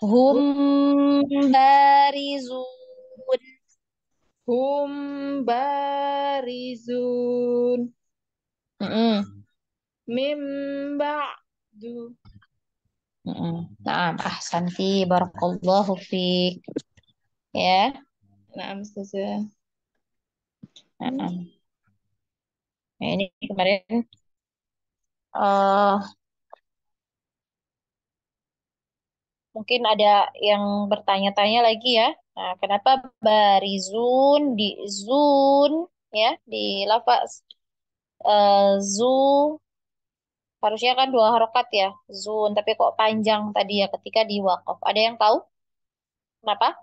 Hum barizun. Hum barizun. Mim ba'du. Nah, ahsanti, barakallahu fiik. Ya. Nah, Ustazah. Nah, ini kemarin mungkin ada yang bertanya-tanya lagi ya. Nah, kenapa barizun di zun ya, di lafaz zu harusnya kan 2 harokat ya, zun, tapi kok panjang tadi ya ketika di waqaf. Ada yang tahu kenapa?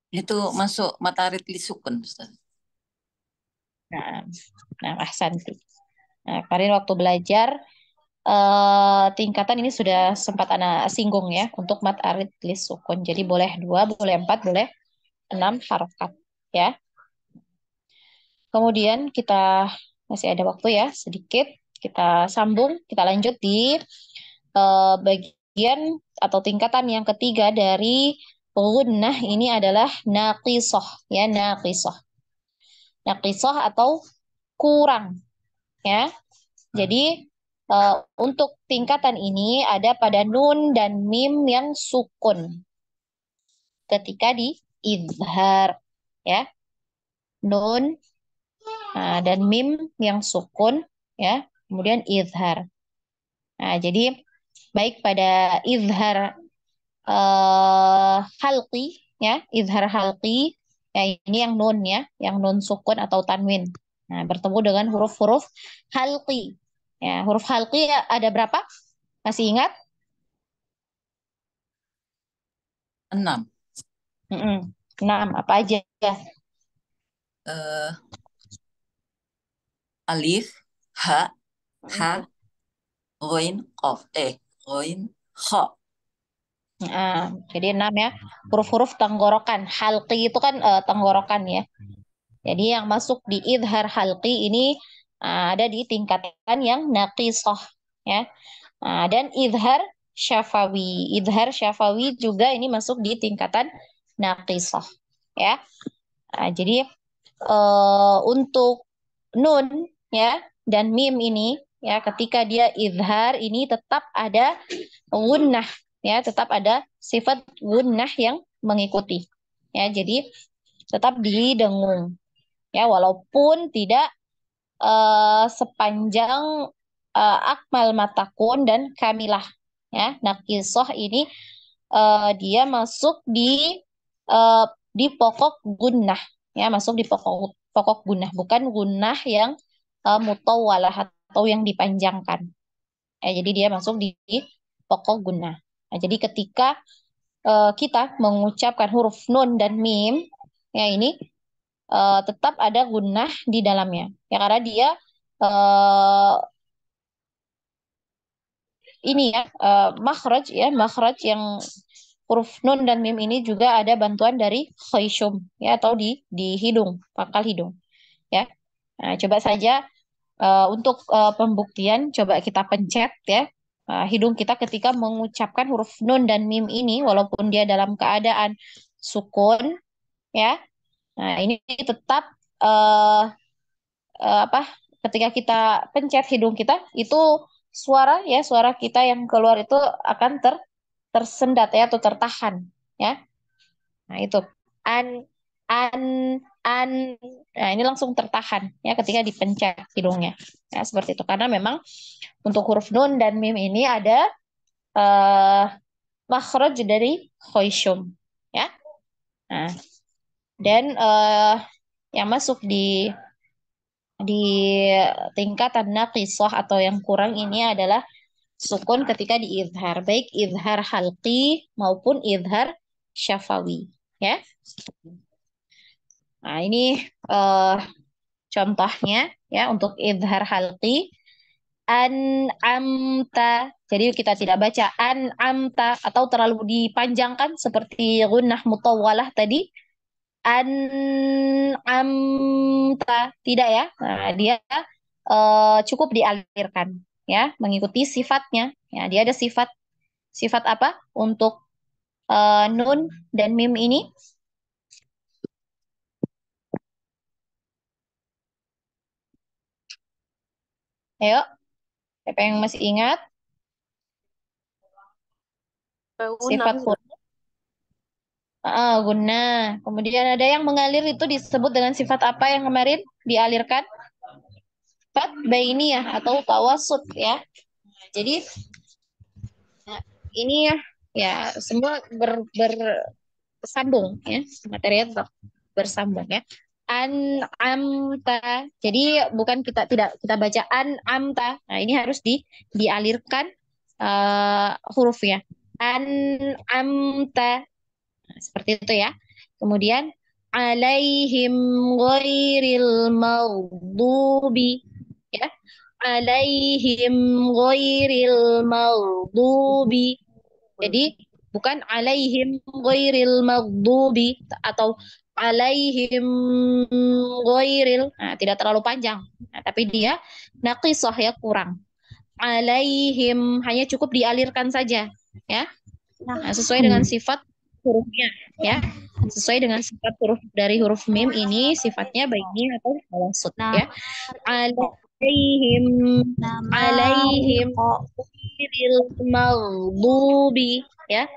Itu masuk matarit lisukun, Ustaz. Nah, ahsanti. Nah, kemarin waktu belajar tingkatan ini sudah sempat anak singgung ya untuk mat arid lis sukun. Jadi boleh 2, boleh 4, boleh 6 harokat ya. Kemudian kita masih ada waktu ya sedikit. Kita sambung, kita lanjut di bagian atau tingkatan yang ketiga dari gunnah. Ini adalah naqisah ya, naqisah. Naqisah atau kurang ya. Jadi untuk tingkatan ini ada pada nun dan mim yang sukun ketika di idhar ya. Nun dan mim yang sukun ya, kemudian idhar. Nah, jadi baik pada idhar halqi ya, idhar halqi ya, ini yang nun ya, yang nun sukun atau tanwin. Nah, bertemu dengan huruf-huruf halqi. Ya, huruf halqi ada berapa? Masih ingat? 6. 6, apa aja? Alif, ha, ghain, qaf, ghain, kha. Jadi 6 ya, huruf-huruf tenggorokan. Halqi itu kan tenggorokan ya. Jadi yang masuk di idhar halqi ini ada di tingkatan yang naqisah ya. Dan idhar syafawi. Idhar syafawi juga ini masuk di tingkatan naqisah ya. Jadi untuk nun ya dan mim ini ya, ketika dia idhar ini tetap ada gunnah ya, tetap ada sifat gunnah yang mengikuti ya. Jadi tetap didengung. Ya, walaupun tidak sepanjang akmal matakun dan kamilah. Ya, naqisoh ini dia masuk eh, di pokok gunnah. Ya, masuk di pokok pokok gunnah, bukan gunnah yang mutawwalah atau yang dipanjangkan. Jadi dia masuk di pokok gunnah. Nah, jadi ketika kita mengucapkan huruf nun dan mim, ya ini tetap ada gunnah di dalamnya. Ya karena dia eh, ini ya makhraj yang huruf nun dan mim ini juga ada bantuan dari khayshum ya atau di hidung, pangkal hidung ya. Nah, coba saja untuk pembuktian coba kita pencet ya hidung kita ketika mengucapkan huruf nun dan mim ini walaupun dia dalam keadaan sukun ya. Nah, ini tetap eh, apa ketika kita pencet hidung kita itu suara kita yang keluar itu akan tersendat ya atau tertahan ya. Nah, itu an an an nah ini langsung tertahan ya ketika dipencet hidungnya. Ya, seperti itu karena memang untuk huruf nun dan mim ini ada eh makhraj dari khoisyum ya. Nah, dan yang masuk di tingkatan naqisah atau yang kurang ini adalah sukun ketika diizhar, baik izhar halqi maupun izhar syafawi, ya. Nah, ini eh, contohnya ya untuk izhar halqi amta. Jadi kita tidak baca amta atau terlalu dipanjangkan seperti gunnah mutawwalah tadi. Amta tidak ya. Nah, dia cukup dialirkan ya, mengikuti sifatnya. Ya, dia ada sifat apa untuk nun dan mim ini? Ayo, siapa yang masih ingat sifat Gunnah. gunnah. Kemudian ada yang mengalir itu disebut dengan sifat apa yang kemarin dialirkan? Sifat bainiyah atau tawasud ya. Jadi ini ya semua bersambung ya, materinya tetap bersambung ya. Amta. Jadi bukan kita tidak kita baca amta. Nah, ini harus dialirkan hurufnya. Amta. Nah, seperti itu ya. Kemudian alaihim ghairil maghdubi ya. Alaihim ghairil maghdubi. Jadi bukan alaihim ghairil maghdubi atau alaihim ghairil. Nah, tidak terlalu panjang. Nah, tapi dia naqisah ya kurang. Alaihim hanya cukup dialirkan saja ya. Nah, sesuai dengan sifat hurufnya ya. Sesuai dengan sifat huruf dari huruf mim ini sifatnya baini atau tawassut ya. Alaihim alaihim maghdubi ya.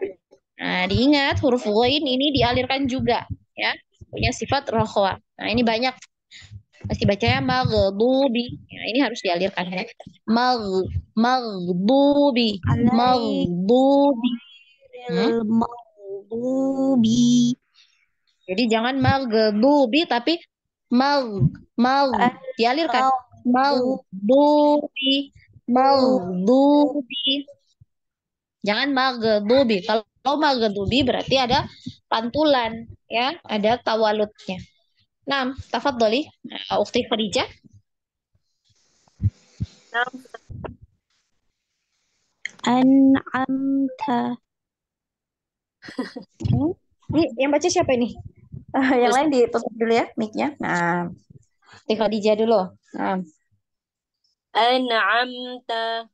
Nah, diingat huruf ghain ini dialirkan juga ya. Punya sifat rokhwa. Nah, ini banyak pasti bacanya maghdubi. Ya, ini harus dialirkan ya. Maghdubi. Maghdubi. Maghdubi. Jadi jangan maghdubi tapi mag dialirkan. Maghdubi. Maghdubi. Jangan maghdubi. Kalau maghdubi berarti ada pantulan ya, ada tawaludnya. Nah, tafadholi, Ukhti Khadijah. An'amta. Ini yang baca siapa ini? Yang lain ditutup dulu ya mic-nya. Nah, Ukhti Khadijah dulu. Nah. An'amta.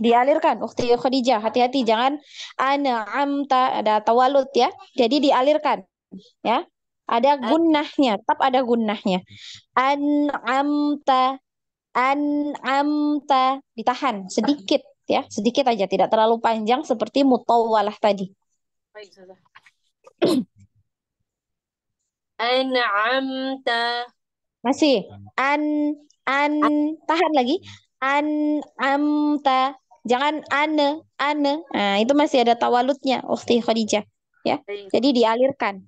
Dialirkan Ukhti Khadijah. Hati-hati jangan an'amta ada tawalud ya. Jadi dialirkan ya. Ada gunnahnya, tetap ada gunnahnya. An'amta an'amta ditahan sedikit ya, sedikit aja tidak terlalu panjang seperti mutawwalah tadi. Baik, Ustazah. أنعمت. Masih. An, an, tahan lagi. Amta. Jangan ane. Nah, itu masih ada tawaludnya, Ukhti Khadijah. Ya. Jadi dialirkan.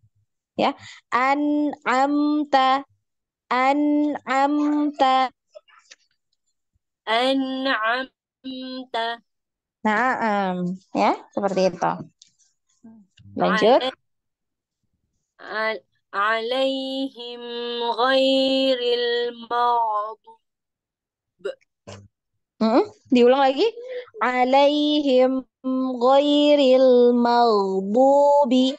Ya. Amta. Amta. أنعمت Nah, ya, seperti itu. Lanjut. عليهم غير المغضوب. Diulang lagi. Alaihim ghairil maghdubi.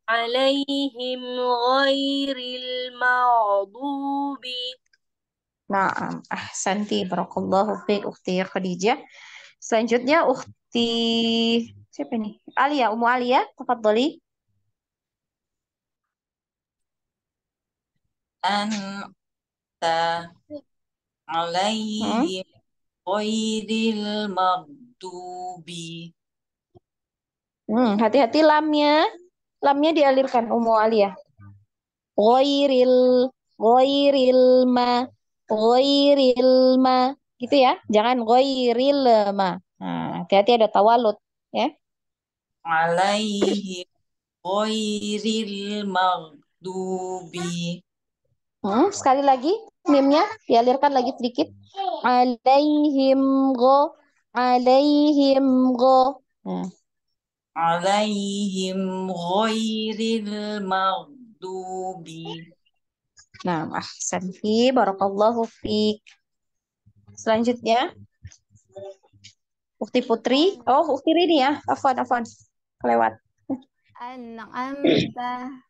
عليهم غير المغضوب. Nah, ahsanti barakallahu fiik ukhti Khadijah. Selanjutnya ukhti siapa nih? Alia, Umu Alia, tafadhali. Anta alaihim ghairil maghdubi. Hati-hati lamnya. Lamnya dialirkan Umu Alia. Ghairil ghairil ma ghairil ma gitu ya. Jangan ghairil ma. Nah, hati-hati ada tawalud ya. Alaihim ghairil maghdubi. Sekali lagi mimnya dialirkan lagi sedikit. Alaihim alaihim Nah, Alaihim ghairil maghdubi. nah ahsanti barakallahu fiik. Selanjutnya Ukti Putri. Oh, Ukti Rini ya. Afwan. Kelewat. An'amta.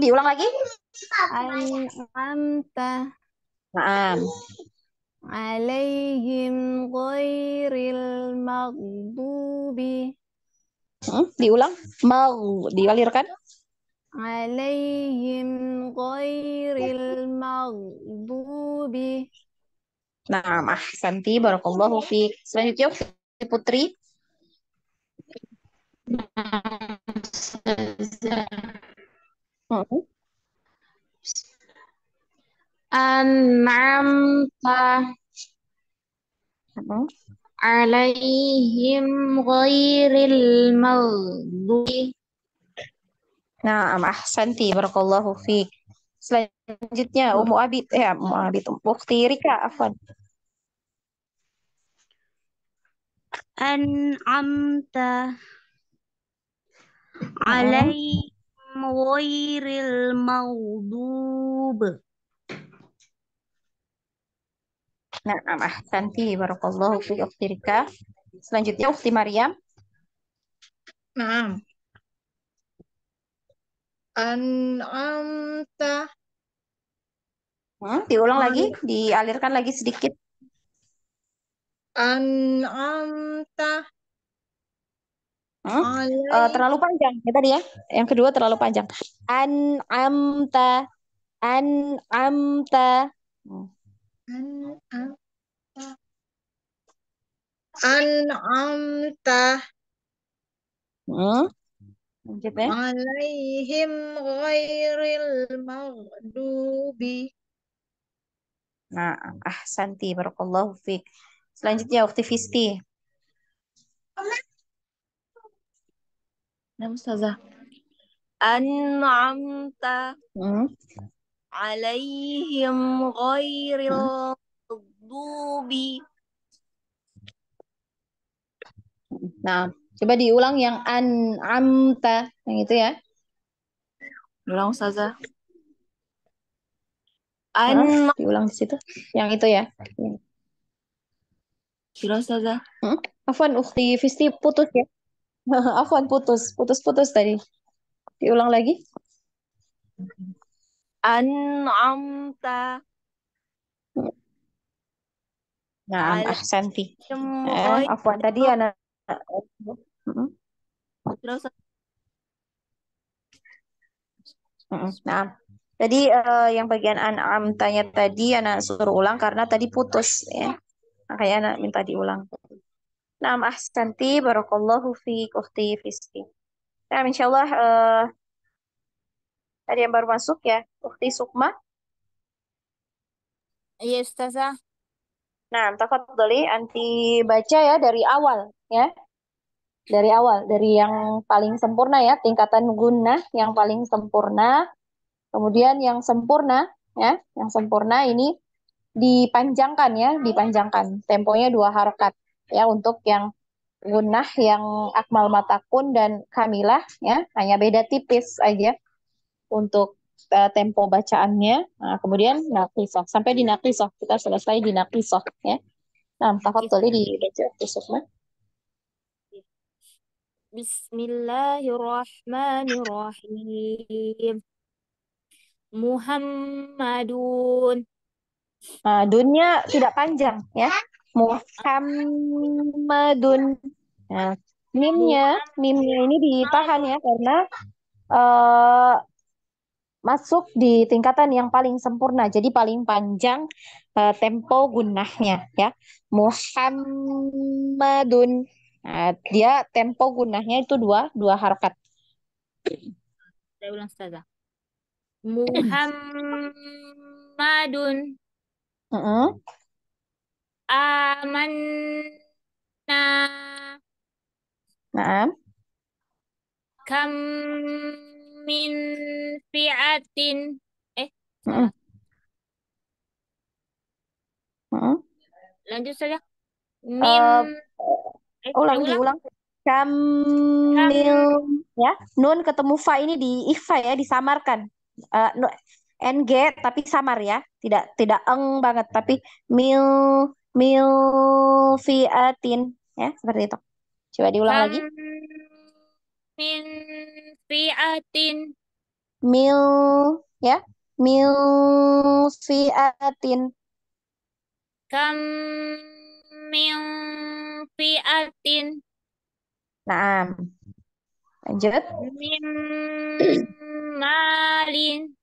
Diulang lagi. An'amta. Nah, Alaihim ghairil maghdubi. diulang. Dialirkan. Alaihim ghairil maghdubi. Nah, ahsanti barakallahu fiik. Selanjutnya Ukti Putri. Hmm. An'amta alaihim ghairil maghdubi. Nah, ahsanti barakallahu fiik. Selanjutnya Umu Abid, Umu Abid, Ukti Rika, afwan. An'amta alaihim ghairil maghdub. Nah, ahsanti barakallahu fiik Ukti Rika. Selanjutnya Ukti Maryam. Nah. An'amta. Diulang lagi, dialirkan lagi sedikit. An'amta. Terlalu panjang ya tadi ya. Yang kedua terlalu panjang. An'amta. An'amta. An'amta. Lanjut ya. Alaihim ghairil maghdubi. Nah, ahsanti barakallahu fiik. Selanjutnya Ukti Fisti. Nah, Ustazah. An'amta alaihim ghairil maghdubi. Nah, coba diulang yang an'amta, yang itu ya. Ulang, Ustazah. Diulang di situ. Yang itu ya. Sudah, Ustazah. Afwan, Ukti Fisti putus ya. Afwan, putus tadi. Diulang lagi. An'amta Nah, ahsanti. alaihim Afwan, tadi anak. Sudah, Ustazah. Nah, tadi yang bagian an'amtanya tadi anak suruh ulang karena tadi putus ya. Makanya anak minta diulang. Nah, ahsanti barakallahu fiik Ukhti Fisti. Nah, insya Allah ada yang baru masuk ya, Ukti Sukma. Iya, Ustazah. Nah, tafadholi anti baca ya dari awal ya. Dari awal, dari yang paling sempurna ya, tingkatan gunnah yang paling sempurna. Kemudian yang sempurna ya, yang sempurna ini dipanjangkan ya, dipanjangkan. Temponya 2 harokat ya untuk yang gunnah yang akmal matakun dan kamilah ya, hanya beda tipis aja untuk tempo bacaannya. Nah, kemudian nakisah sampai di nakisah kita selesai di nakisah ya. Nah, tafadholi dibaca besoknya. Bismillahirrahmanirrahim. Muhammadun. Nah, dunnya tidak panjang ya. Muhammadun. Nah, mimnya ini ditahan ya karena eh, masuk di tingkatan yang paling sempurna. Jadi paling panjang tempo gunnahnya ya. Muhammadun. Nah, dia tempo gunnahnya itu dua harokat. Saya ulang, Ustazah. Muhammadun. Heeh. Amanna. Nah, Kam min fi'atin. heeh. Salah. Heeh. Lanjut saja. Eh, Saya ulang. diulang. Kam Kamil ya. Nun ketemu fa ini di ikhfa ya, disamarkan. NG tapi samar ya. Tidak tidak eng banget tapi mil mil fiatin ya, seperti itu. Coba diulang kam lagi. min fi'atin. Mil ya. Mil fiatin. Kam min fi'atin. Nah, lanjut. Min malin.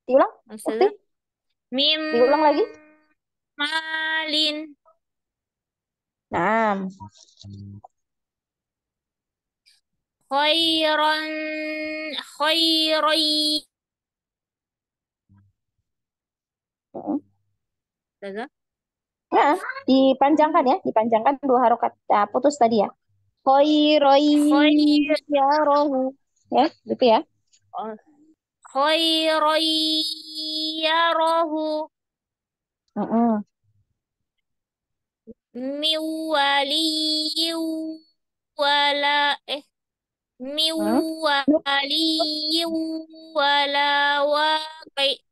Diulang. Ukti. Ustazah. Min Diulang lagi. malin. Nah, Khairan khairai. Ustazah. nah, dipanjangkan ya, dipanjangkan 2 harokat. Nah, putus tadi ya. Khair Khoirohu. Ya, gitu ya. khairai yarahu. Mm-mm. Min waliyyin wala min Hmm. waliyyin wala waqi.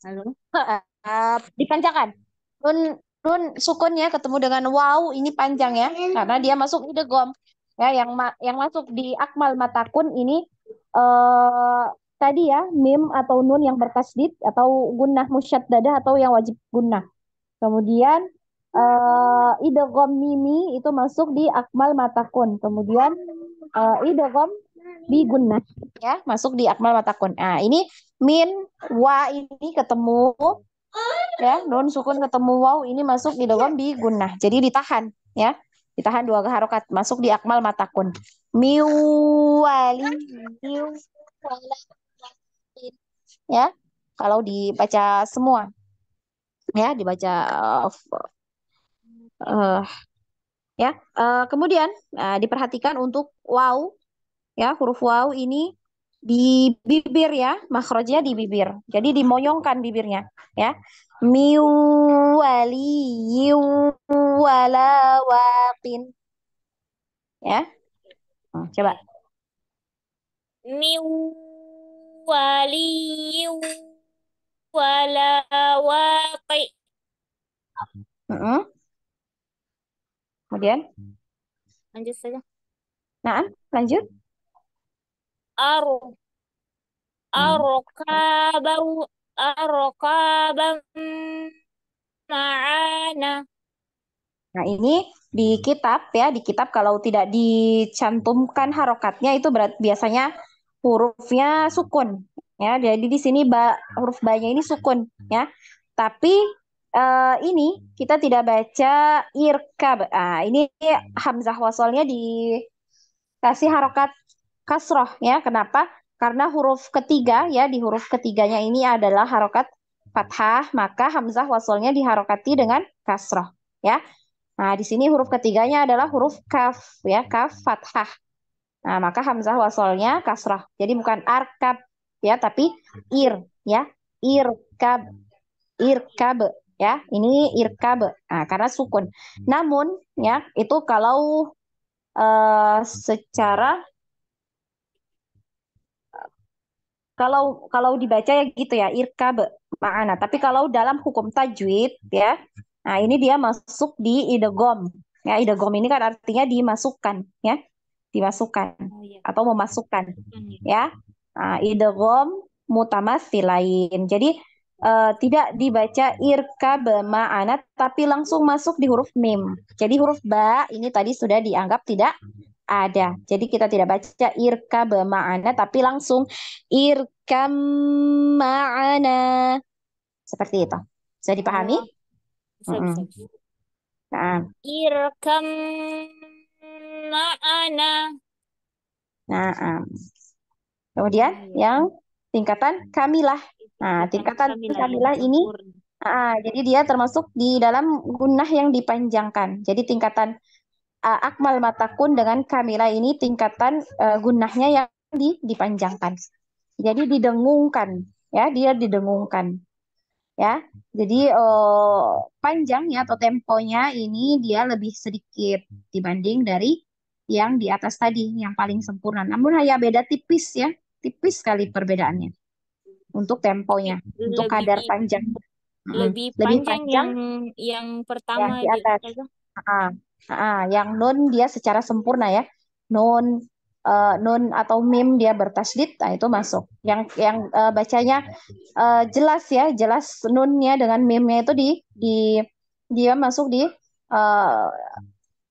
Halo. Dipanjangkan. Nun nun sukunnya ketemu dengan waw ini panjang ya, karena dia masuk idgham. Ya, yang masuk di akmal matakun ini tadi ya, mim atau nun yang bertasdid atau gunnah musyaddadah atau yang wajib gunnah. Kemudian idgham mimi itu masuk di akmal matakun. Kemudian idgham bi gunnah ya, masuk di akmal matakun. Nah, ini min wa ini ketemu ya, nun sukun ketemu waw ini masuk di idgham bi gunnah. Jadi ditahan ya. Ditahan 2 harokat masuk di akmal matakun. Miwali ya. Kalau dibaca semua ya, dibaca uh, ya. Kemudian diperhatikan untuk waw ya, huruf waw ini di bibir ya, makhrajnya di bibir. Jadi dimoyongkan bibirnya ya. Miwali wala waqin ya. Coba. Min waliyyin wala waqi. Kemudian Lanjut saja. nah, lanjut. Ar arqabau arqaban ma'ana. Nah, ini di kitab ya, di kitab kalau tidak dicantumkan harokatnya itu biasanya hurufnya sukun ya. Jadi di sini huruf ba-nya ini sukun ya. Tapi ini kita tidak baca irkab. Ini hamzah wasolnya dikasih harokat kasroh ya. Kenapa? Karena huruf ketiga ya, di huruf ketiganya ini adalah harokat fathah, maka hamzah wasolnya diharokati dengan kasroh ya. Nah, di sini huruf ketiganya adalah huruf kaf ya, kaf fathah. Nah, maka hamzah wasolnya kasroh. Jadi bukan arkab ya, tapi ir ya, irkab, irkab ya. Ini irkab. Nah, karena sukun. Namun ya, itu kalau secara kalau dibaca ya gitu ya, irkab ma'ana. Tapi kalau dalam hukum tajwid ya, nah ini dia masuk di idgham. Ya, idgham ini kan artinya dimasukkan ya, dimasukkan Oh iya. atau memasukkan Bukan ya. ya. Nah, idgham mutamatsilain. Jadi tidak dibaca irkab ma'ana tapi langsung masuk di huruf mim. Jadi huruf ba ini tadi sudah dianggap tidak ada. Jadi kita tidak baca irkab ma'ana tapi langsung irkam ma'ana. Seperti itu. Bisa dipahami? Oh, bisa, Mm-mm. bisa, bisa. Nah, Irkam ma'ana. nah. Kemudian Oh iya. yang tingkatan kamilah. Nah, Bukan tingkatan kamilah yang kamilah ini sempurna. jadi dia termasuk di dalam gunnah yang dipanjangkan. Jadi tingkatan akmal matakun dengan kamilah ini tingkatan gunnahnya yang dipanjangkan. Jadi didengungkan, ya dia didengungkan, ya. Jadi panjang ya atau temponya ini dia lebih sedikit dibanding dari yang di atas tadi, yang paling sempurna. Namun hanya beda tipis ya, tipis sekali perbedaannya untuk temponya, untuk kadar Lebih panjang. lebih Lebih panjang panjang yang yang pertama di di atas. Ustazah. Yang nun dia secara sempurna ya. Nun atau mim dia bertasydid, nah itu masuk. Yang bacanya jelas ya, jelas nunnya dengan mimnya itu dia masuk di eh,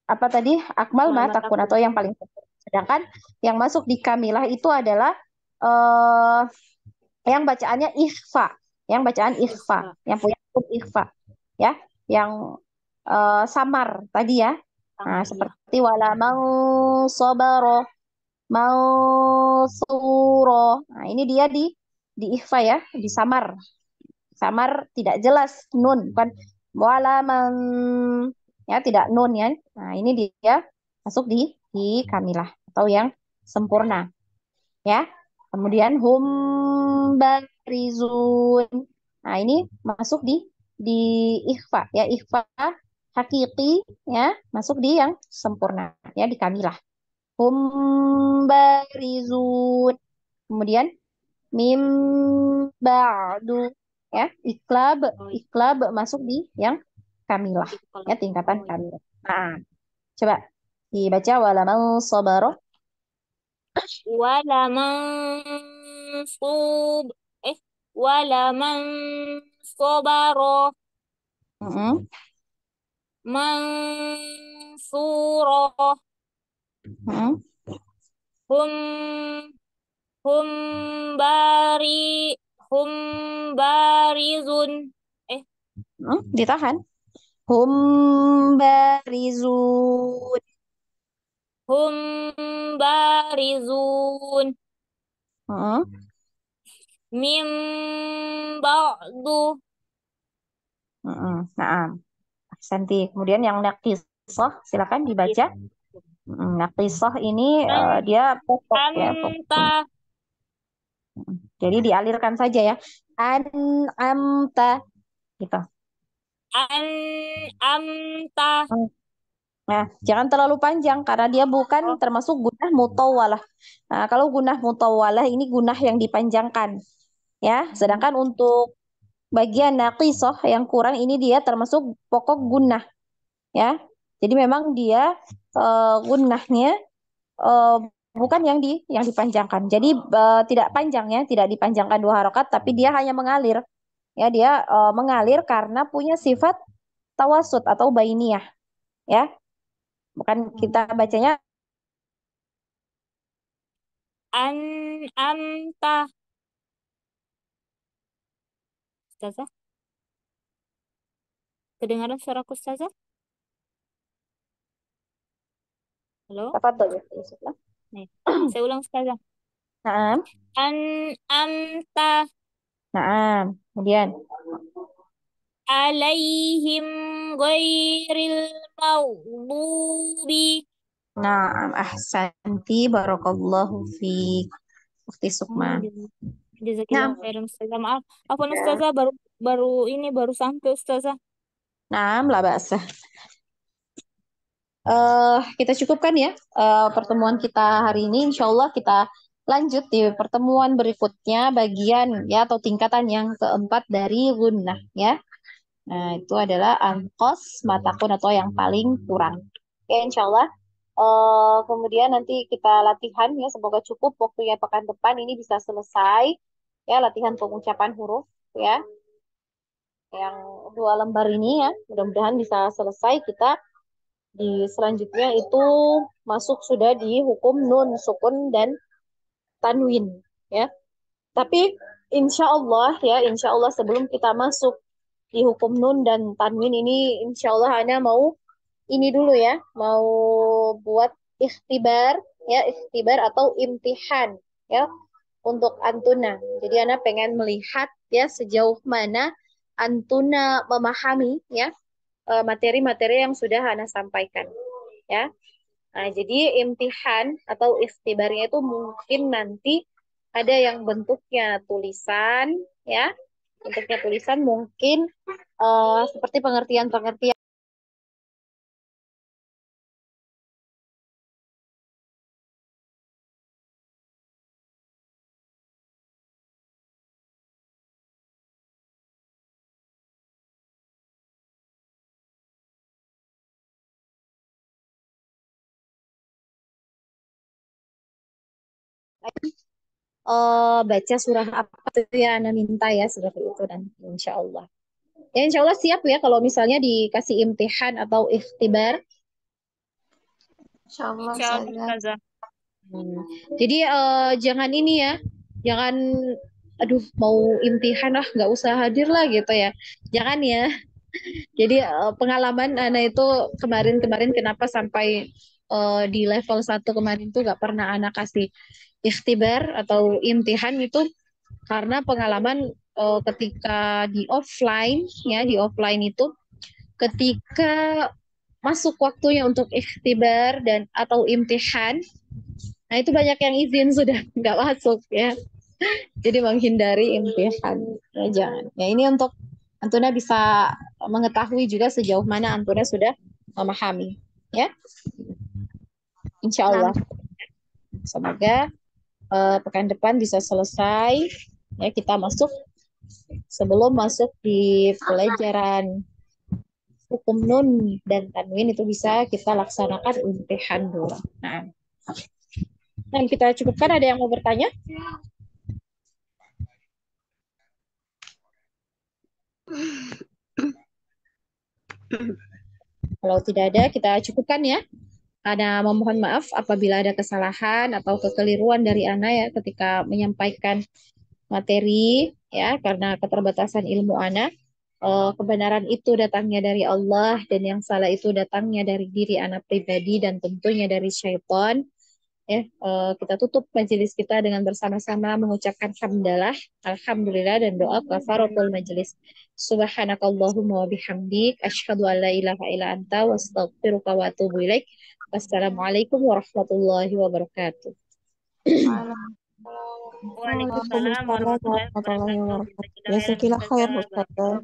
apa tadi? Akmal Akmal matakun matakun. atau yang paling sempurna. Sedangkan yang masuk di kamilah itu adalah eh yang bacaannya ikhfa, yang bacaan ikhfa, Ikhfa. yang punya hukum ikhfa ya, yang samar tadi ya. Nah, Samar ya. seperti wala mau sobaro, mau suro. Nah, ini dia di ikhfa ya, di samar. Samar tidak jelas nun, bukan wala man ya, tidak nun ya. Nah, ini dia masuk di kamilah atau yang sempurna ya. Kemudian hum barizun. Nah, ini masuk di ikhfa ya, ikhfa hakiki ya, masuk di yang sempurna ya, di kamilah. Hum barizun. Kemudian mim ba'du ya, iklab, Oh, iya. iklab masuk di yang kamilah ya, tingkatan Oh, iya. kamilah. Nah, coba dibaca walaman sabaro. Wala mansub. Wala mansubaro. Mm-mm. Mansuro. Mm-mm. Hum hum bari hum barizun. Ditahan. Hum barizun. Hum barizun. Mm-mm. Mim ba'du. Mm-mm. Nah, Santi. Kemudian yang nakisah, silakan dibaca. Nakisah ini An dia pokok ya, pokok. anta Jadi dialirkan saja ya. Amta gitu. an amta. Nah, jangan terlalu panjang karena dia bukan Oh, termasuk gunah mutawalah. Nah, kalau gunah mutawalah ini gunah yang dipanjangkan ya. Sedangkan untuk bagian naqisah yang kurang ini dia termasuk pokok gunah ya. Jadi memang dia gunnahnya eh, bukan yang dipanjangkan. Jadi tidak panjang ya, tidak dipanjangkan dua harokat, tapi dia hanya mengalir. Ya, dia mengalir karena punya sifat tawasud atau bainiyah ya. Bukan kita bacanya an amta. Ustazah? Kedengaran suaraku Ustazah? Halo? Tafadhol ya Yusuf. Nih. Saya ulang Ustazah. Naam. Amta Naam. Kemudian. alaihim ghairil maghdubi. Naam. Ahsanti. Barakallahu fiik. Ukhti Sukma. Jazakillah Naam. khairan Ustazah. Maaf. Afwan Ya. Ustazah baru sampai Ustazah. Naam, la ba'sa. Kita cukupkan ya pertemuan kita hari ini. Insya Allah kita lanjut di pertemuan berikutnya bagian ya atau tingkatan yang keempat dari gunnah ya. Nah, itu adalah angkos matakun atau yang paling kurang. Oke, insya Allah. Kemudian nanti kita latihan ya. Semoga cukup waktunya pekan depan ini bisa selesai ya latihan pengucapan huruf ya. Yang 2 lembar ini ya. Mudah-mudahan bisa selesai kita di selanjutnya itu masuk sudah di hukum nun, sukun, dan tanwin ya. Tapi insya Allah sebelum kita masuk di hukum nun dan tanwin ini, insya Allah Ana mau ini dulu ya, mau buat ikhtibar ya, ikhtibar atau imtihan ya untuk Antuna. Jadi Ana pengen melihat ya sejauh mana Antuna memahami ya materi-materi yang sudah Ana sampaikan ya. Nah, jadi imtihan atau ikhtibarnya itu mungkin nanti ada yang bentuknya tulisan ya. Bentuknya tulisan mungkin seperti pengertian-pengertian. Baca surah apa tuh ya Ana minta ya seperti itu dan insya Allah. Ya insya Allah siap ya kalau misalnya dikasih imtihan atau ikhtibar. Insyaallah Insyaallah Ustazah. Ustazah. Jadi jangan ini ya, jangan aduh mau imtihan nggak usah hadir lah gitu ya. Jangan ya. Jadi pengalaman Ana itu kemarin-kemarin kenapa sampai di level 1 kemarin tuh nggak pernah Ana kasih ikhtibar atau imtihan itu karena pengalaman ketika di offline ya di offline itu ketika masuk waktunya untuk ikhtibar dan atau imtihan, nah itu banyak yang izin sudah nggak masuk ya. Jadi menghindari imtihan ya jangan. Ya ini untuk Antuna bisa mengetahui juga sejauh mana Antuna sudah memahami ya. Insya Allah. Semoga pekan depan bisa selesai ya kita masuk sebelum masuk di pelajaran hukum nun dan tanwin itu bisa kita laksanakan imtihan dulu. Nah, kita cukupkan. Ada yang mau bertanya? Kalau tidak ada, kita cukupkan ya. Ana memohon maaf apabila ada kesalahan atau kekeliruan dari Ana ya ketika menyampaikan materi ya karena keterbatasan ilmu Ana. Kebenaran itu datangnya dari Allah dan yang salah itu datangnya dari diri Ana pribadi dan tentunya dari syaitan. Ya, kita tutup majelis kita dengan bersama-sama mengucapkan hamdalah, alhamdulillah dan doa kafaratul majelis. Subhanakallahumma wa bihamdik asyhadu an la ilaha illa anta wa astaghfiruka wa atubu ilaik. Wassalamualaikum warahmatullahi wabarakatuh. Waalaikumsalam warahmatullahi wabarakatuh. Jazakallah khair Ustazah.